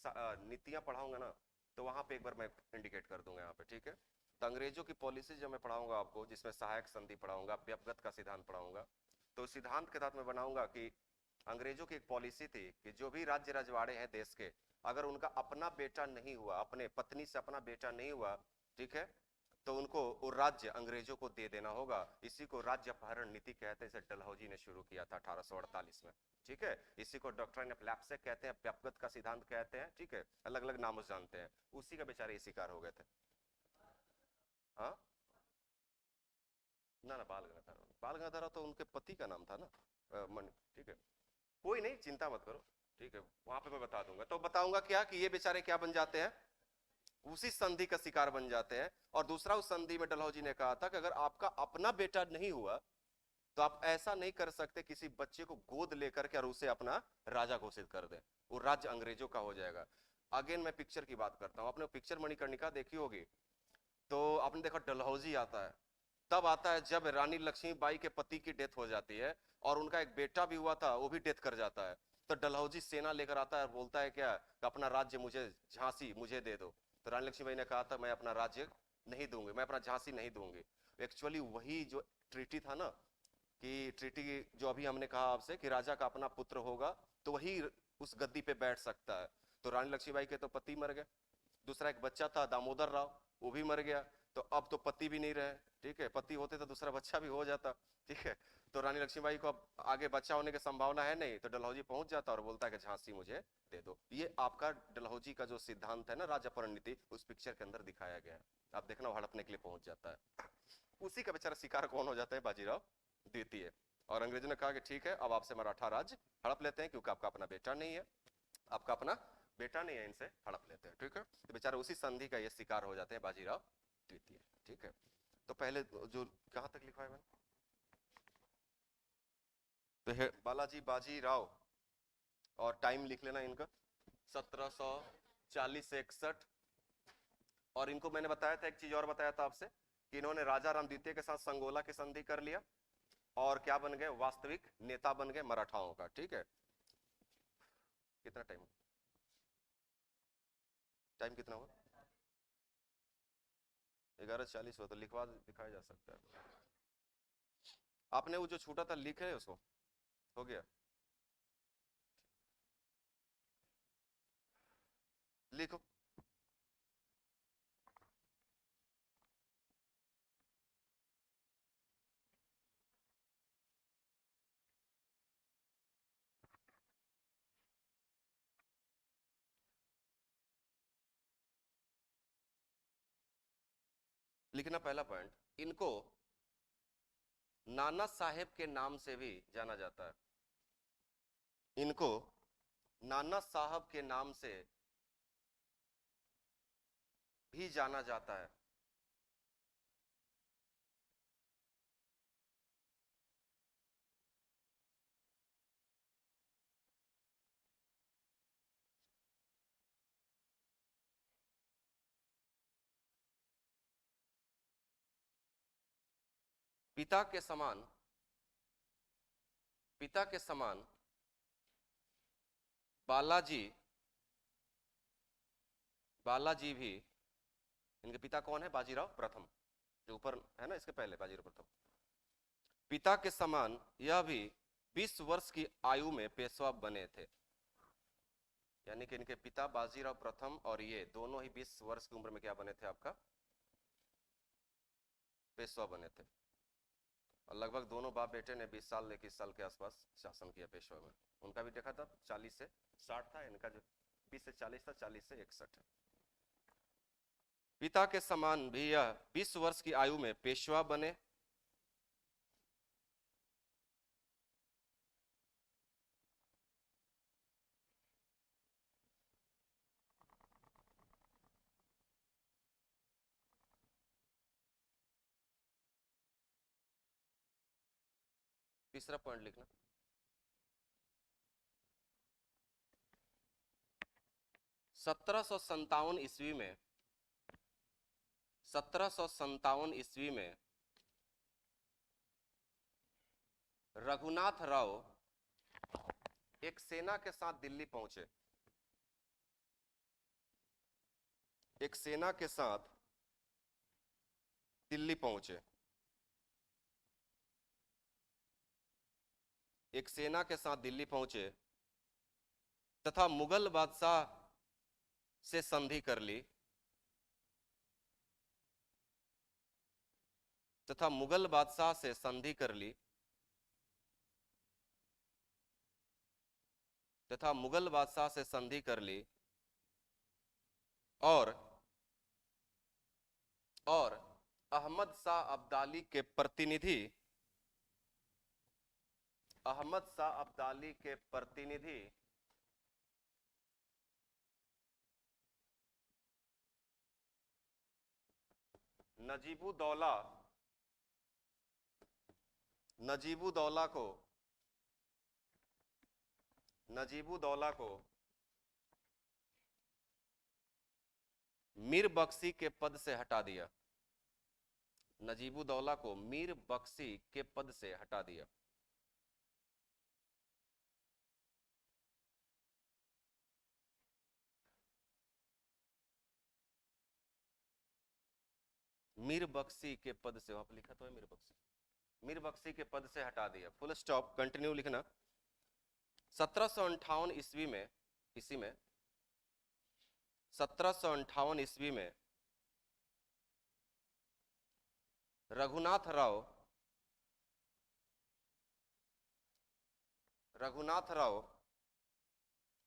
नीतियां पढ़ाऊंगा ना, तो वहां पे एक बार मैं इंडिकेट कर दूंगा यहाँ पे, ठीक है। तो अंग्रेजों की पॉलिसी जब मैं पढ़ाऊंगा आपको, जिसमें सहायक संधि पढ़ाऊंगा, व्यपगत का सिद्धांत पढ़ाऊंगा, तो सिद्धांत के साथ मैं बनाऊंगा कि अंग्रेजों की एक पॉलिसी थी कि जो भी राज्य रजवाड़े हैं देश के, अगर उनका अपना बेटा नहीं हुआ, अपने पत्नी से अपना बेटा नहीं हुआ, ठीक है, तो उनको वो राज्य अंग्रेजों को दे देना होगा। इसी को राज्य अपहरण नीति कहते हैं, इसे डलहौजी ने शुरू किया था 1848 में, ठीक है। इसी को डॉक्ट्रिन ऑफ लैप्स कहते हैं, व्यपगत का सिद्धांत कहते हैं, ठीक है, अलग अलग नामों से जानते हैं। उसी का बेचारे ये शिकार हो गए थे। हाँ ना ना, बाल गंगाधर, बाल गंगाधर तो उनके पति का नाम था ना, ठीक है। कोई नहीं, चिंता मत करो, ठीक है, वहां पे मैं बता दूंगा। तो बताऊंगा क्या कि ये बेचारे क्या बन जाते हैं, उसी संधि का शिकार बन जाते हैं। और दूसरा, उस संधि में डलहौजी ने कहा था कि अगर आपका अपना बेटा नहीं हुआ, तो आप ऐसा नहीं कर सकते किसी बच्चे को गोद लेकर के और उसे अपना राजा घोषित कर दे, वो राज्य अंग्रेजों का हो जाएगा। अगेन मैं पिक्चर की बात करता हूं, आपने पिक्चर मणिकर्णिका देखी होगी, तो आपने देखा डलहौजी आता है, तब आता है जब रानी लक्ष्मीबाई के पति की डेथ हो जाती है, और उनका एक बेटा भी हुआ था, वो भी डेथ कर जाता है। तो डलहौजी सेना लेकर आता है और बोलता है क्या, अपना राज्य मुझे, झांसी मुझे दे दो। तो रानी लक्ष्मीबाई ने कहा था मैं अपना राज्य नहीं दूंगी, मैं अपना झांसी नहीं दूंगी। एक्चुअली वही जो ट्रीटी था ना, कि ट्रीटी जो अभी हमने कहा आपसे कि राजा का अपना पुत्र होगा तो वही उस गद्दी पे बैठ सकता है। तो रानी लक्ष्मीबाई के तो पति मर गए, दूसरा एक बच्चा था दामोदर राव, वो भी मर गया, तो अब तो पति भी नहीं रहे, ठीक है। पति होते तो दूसरा बच्चा भी हो जाता, ठीक है। तो रानी लक्ष्मीबाई को अब आगे बच्चा होने की संभावना है नहीं, तो डलहौजी पहुंच जाता और बोलता है कि झांसी मुझे दे दो। ये आपका डलहौजी का जो सिद्धांत है ना, राज्य अपहरण नीति, उस पिक्चर के अंदर दिखाया गया है, आप देखना, हड़पने के लिए पहुंच जाता है। उसी का बेचारा शिकार कौन हो जाता है, बाजीराव द्वितीय। और अंग्रेजों ने कहा कि ठीक है, अब आपसे मराठा राज्य हड़प लेते हैं, क्योंकि आपका अपना बेटा नहीं है, आपका अपना बेटा नहीं है, इनसे हड़प लेते हैं, ठीक है। तो बेचारे उसी संधि का ये शिकार हो जाते हैं बाजीराव द्वितीय, ठीक है। तो पहले जो कहां तक लिखा है मैंने, तो है बालाजी बाजीराव, और टाइम लिख लेना इनका 1740 से 61। और इनको मैंने बताया था, एक चीज और बताया था आपसे, कि इन्होंने राजा राम द्वितीय के साथ संगोला की संधि कर लिया, और क्या बन गए, वास्तविक नेता बन गए मराठाओं का। ठीक है, कितना टाइम, टाइम कितना हुआ, 11:40 हुआ, तो दिखाया जा सकता है। आपने वो जो छूटा था लिखे है उसको, हो गया, लिखो। लिखना पहला पॉइंट, इनको नाना साहेब के नाम से भी जाना जाता है। इनको नाना साहब के नाम से भी जाना जाता है। पिता के समान, पिता के समान बालाजी, बालाजी भी, इनके पिता कौन है, बाजीराव प्रथम, जो ऊपर है ना इसके पहले बाजीराव प्रथम। पिता के समान यह भी 20 वर्ष की आयु में पेशवा बने थे। यानी कि इनके पिता बाजीराव प्रथम और ये दोनों ही 20 वर्ष की उम्र में क्या बने थे, आपका पेशवा बने थे। और लगभग दोनों बाप बेटे ने 20 साल 21 साल के आसपास शासन किया पेशवा में। उनका भी देखा था 40 से 60 था, इनका जो 20 से 40 था, 40 से 61 है। पिता के समान भी यह 20 वर्ष की आयु में पेशवा बने। तीसरा पॉइंट लिखना, 1757 ईस्वी में, 1757 ईस्वी में रघुनाथ राव एक सेना के साथ दिल्ली पहुंचे। एक सेना के साथ दिल्ली पहुंचे। एक सेना के साथ दिल्ली पहुंचे तथा मुगल बादशाह से संधि कर ली, तथा मुगल बादशाह से संधि कर ली, तथा मुगल बादशाह से संधि कर ली और अहमद शाह अब्दाली के प्रतिनिधि, अहमद शाह अब्दाली के प्रतिनिधि नजीबुद्दौला, नजीबुद्दौला को, नजीबुद्दौला को मीर बख्शी के पद से हटा दिया। नजीबुद्दौला को मीर बख्शी के पद से हटा दिया। मीर बख्शी के पद से, आप लिखा तो है मीर बख्शी, मीर बख्शी के पद से हटा दिया, फुल स्टॉप, कंटिन्यू लिखना। 1758 ईस्वी में, इसी में 1758 ईस्वी में रघुनाथ राव, रघुनाथ राव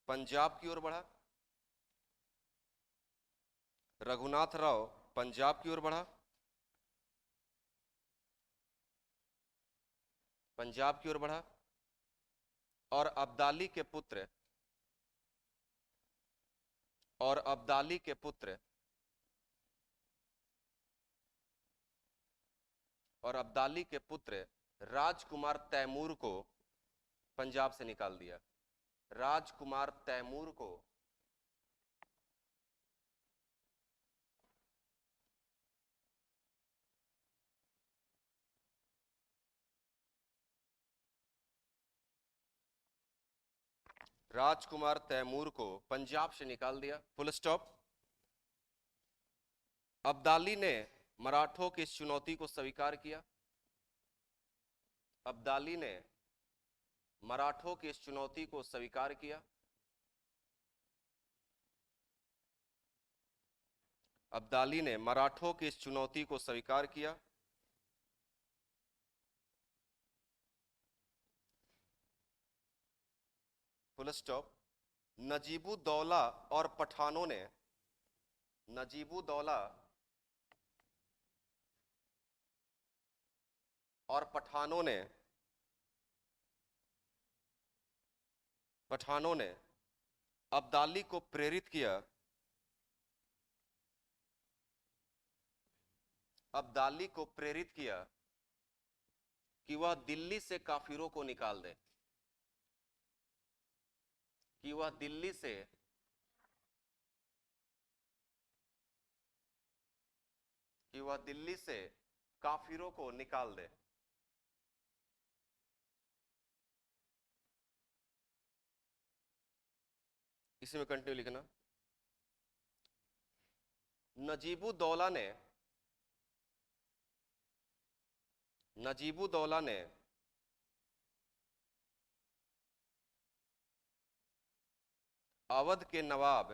पंजाब की ओर बढ़ा। रघुनाथ राव पंजाब की ओर बढ़ा, पंजाब की ओर बढ़ा और अब्दाली के पुत्र, और अब्दाली के पुत्र, और अब्दाली के पुत्र राजकुमार तैमूर को पंजाब से निकाल दिया। राजकुमार तैमूर को राजकुमार तैमूर को पंजाब से निकाल दिया, फुल स्टॉप। अब्दाली ने मराठों की इस चुनौती को स्वीकार किया। अब्दाली ने मराठों की इस चुनौती को स्वीकार किया। अब्दाली ने मराठों की इस चुनौती को स्वीकार किया। Full stop. नजीबुद्दौला और पठानों ने नजीबुद्दौला और पठानों ने अब्दाली को प्रेरित किया। अब्दाली को प्रेरित किया कि वह दिल्ली से काफिरों को निकाल दे, कि वह दिल्ली से काफिरों को निकाल दे। इसी में कंटिन्यू लिखना। नजीबुद्दौला ने अवध के नवाब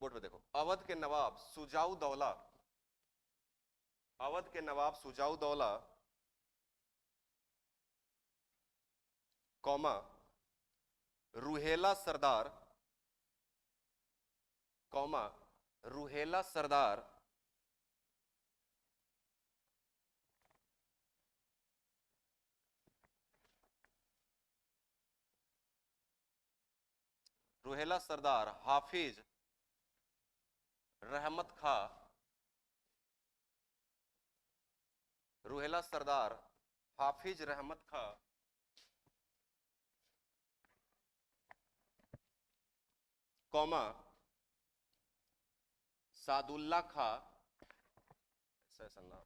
बोर्ड पे देखो, अवध के नवाब सुजाउद्दौला कौमा रूहेला सरदार हाफिज रहमत खां कौमा सादुल्ला खां, ऐसा नाम,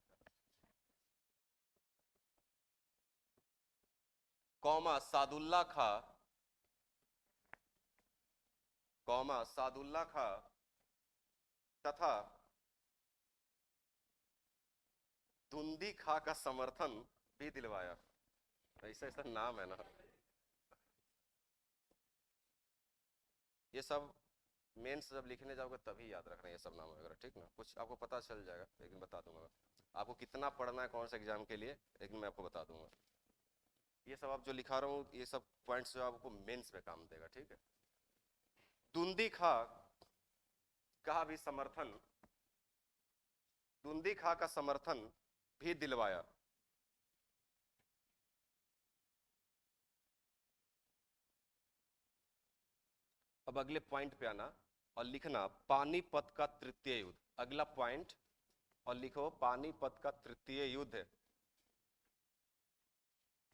कौमा सादुल्ला खां तथा धुंधी खां का समर्थन भी दिलवाया। ऐसा ऐसा नाम है ना, ये सब मेंस जब लिखने जाओगे तभी याद रखना ये सब नाम वगैरह, ठीक ना। कुछ आपको पता चल जाएगा, लेकिन बता दूंगा आपको कितना पढ़ना है कौन सा एग्जाम के लिए, लेकिन मैं आपको बता दूंगा। ये सब आप जो लिखा रहा हूँ, ये सब पॉइंट्स जो आपको मेंस में काम देगा, ठीक है। धुंधी खां का समर्थन भी दिलवाया। अब अगले पॉइंट पे आना और लिखना पानीपत का तृतीय युद्ध। अगला पॉइंट और लिखो पानीपत का तृतीय युद्ध।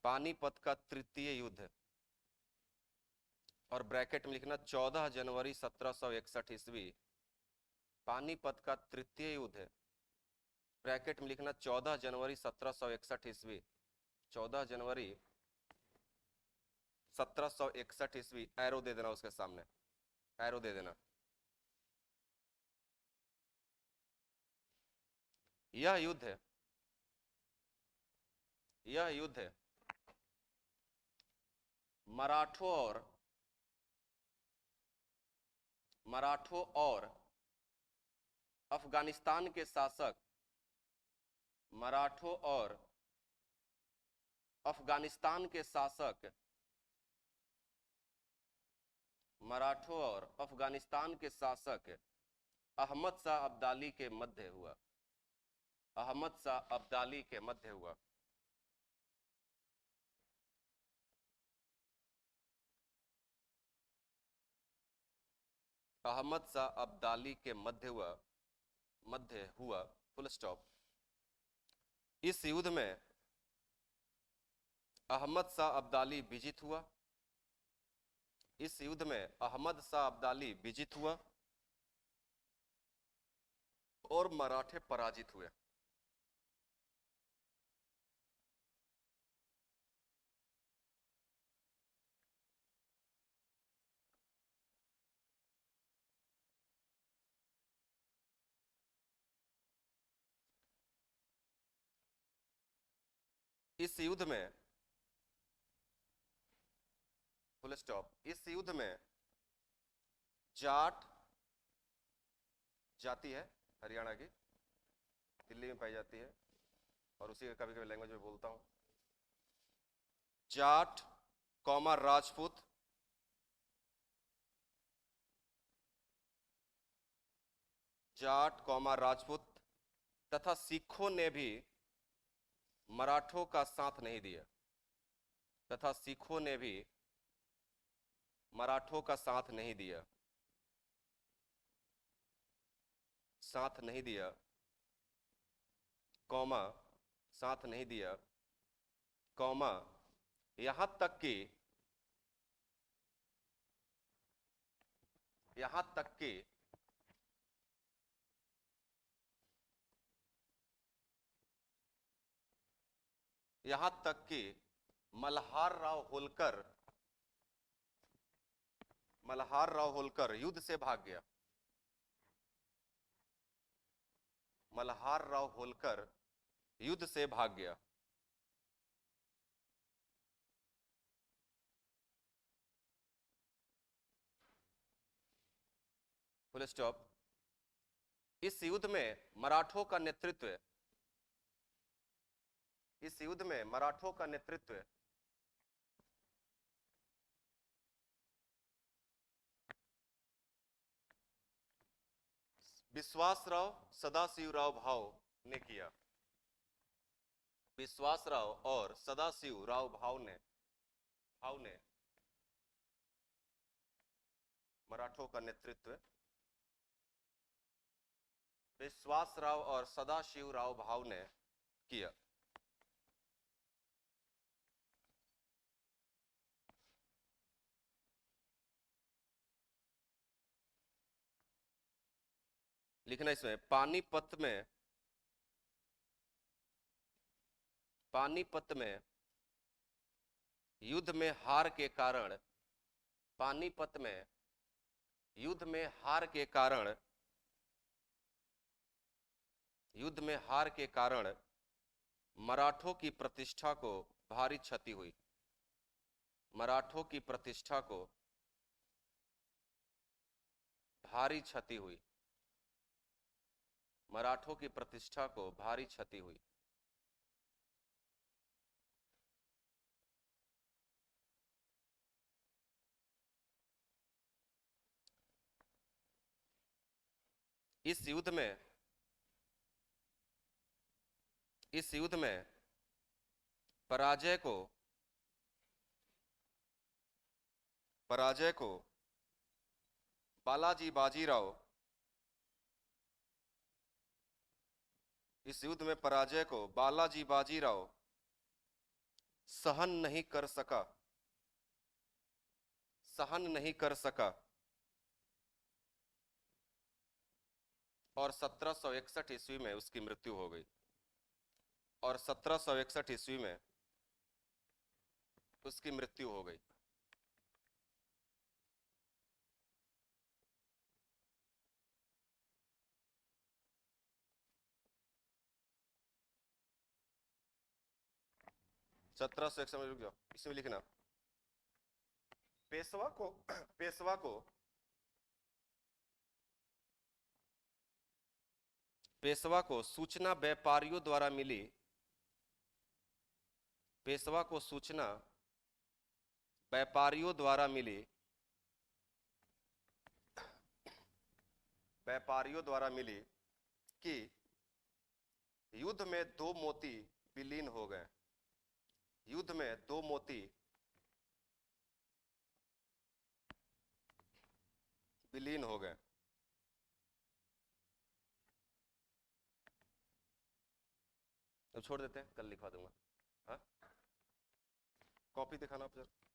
पानीपत का तृतीय युद्ध और ब्रैकेट में लिखना 14 जनवरी 1761 ईस्वी। पानीपत का तृतीय युद्ध, ब्रैकेट में लिखना 14 जनवरी 1761 ईस्वी। 14 जनवरी 1761 ईस्वी। एरो दे देना उसके सामने, एरो दे देना। यह युद्ध मराठों और अफगानिस्तान के शासक अहमद शाह अब्दाली के मध्य हुआ। अहमद शाह अब्दाली के मध्य हुआ। अहमद शाह अब्दाली के मध्य हुआ, फुल स्टॉप। इस युद्ध में अहमद शाह अब्दाली विजित हुआ। इस युद्ध में अहमद शाह अब्दाली विजित हुआ और मराठे पराजित हुए। इस युद्ध में, फुल स्टॉप, इस युद्ध में जाट जाति है हरियाणा की, दिल्ली में पाई जाती है, और उसी का कभी कभी लैंग्वेज में बोलता हूं। जाट कौमा राजपूत, जाट कौमा राजपूत तथा सिखों ने भी मराठों का साथ नहीं दिया, तथा सिखों ने भी मराठों का साथ नहीं दिया, साथ नहीं दिया, कौमा साथ नहीं दिया, कौमा यहां तक कि, यहां तक कि यहां तक कि मल्हार राव होलकर, मल्हार राव होलकर युद्ध से भाग गया। मल्हार राव होलकर युद्ध से भाग गया। Full stop. इस युद्ध में मराठों का नेतृत्व, इस युद्ध में मराठों का नेतृत्व विश्वासराव सदाशिवराव भाव ने किया। विश्वासराव और सदाशिवराव भाव ने मराठों का नेतृत्व, विश्वासराव और सदाशिवराव भाव ने किया। लिखना इसमें, पानीपत में, पानीपत में युद्ध में हार के कारण, पानीपत में युद्ध में हार के कारण, युद्ध में हार के कारण मराठों की प्रतिष्ठा को भारी क्षति हुई। मराठों की प्रतिष्ठा को भारी क्षति हुई। मराठों की प्रतिष्ठा को भारी क्षति हुई। इस युद्ध में, इस युद्ध में पराजय को, पराजय को बालाजी बाजीराव, इस युद्ध में पराजय को बालाजी बाजीराव सहन नहीं कर सका, सहन नहीं कर सका, और 1761 ईस्वी में उसकी मृत्यु हो गई। और 1761 ईस्वी में उसकी मृत्यु हो गई। सत्रह सौ इकसठ में, रुक जाओ, इसमें लिखना, पेशवा को, पेशवा को, पेशवा को सूचना व्यापारियों द्वारा मिली, पेशवा को सूचना व्यापारियों द्वारा मिली, व्यापारियों द्वारा मिली कि युद्ध में 2 मोती विलीन हो गए। युद्ध में 2 मोती विलीन हो गए। अब छोड़ देते हैं, कल लिखवा दूंगा। हाँ, कॉपी दिखाना आप जरा।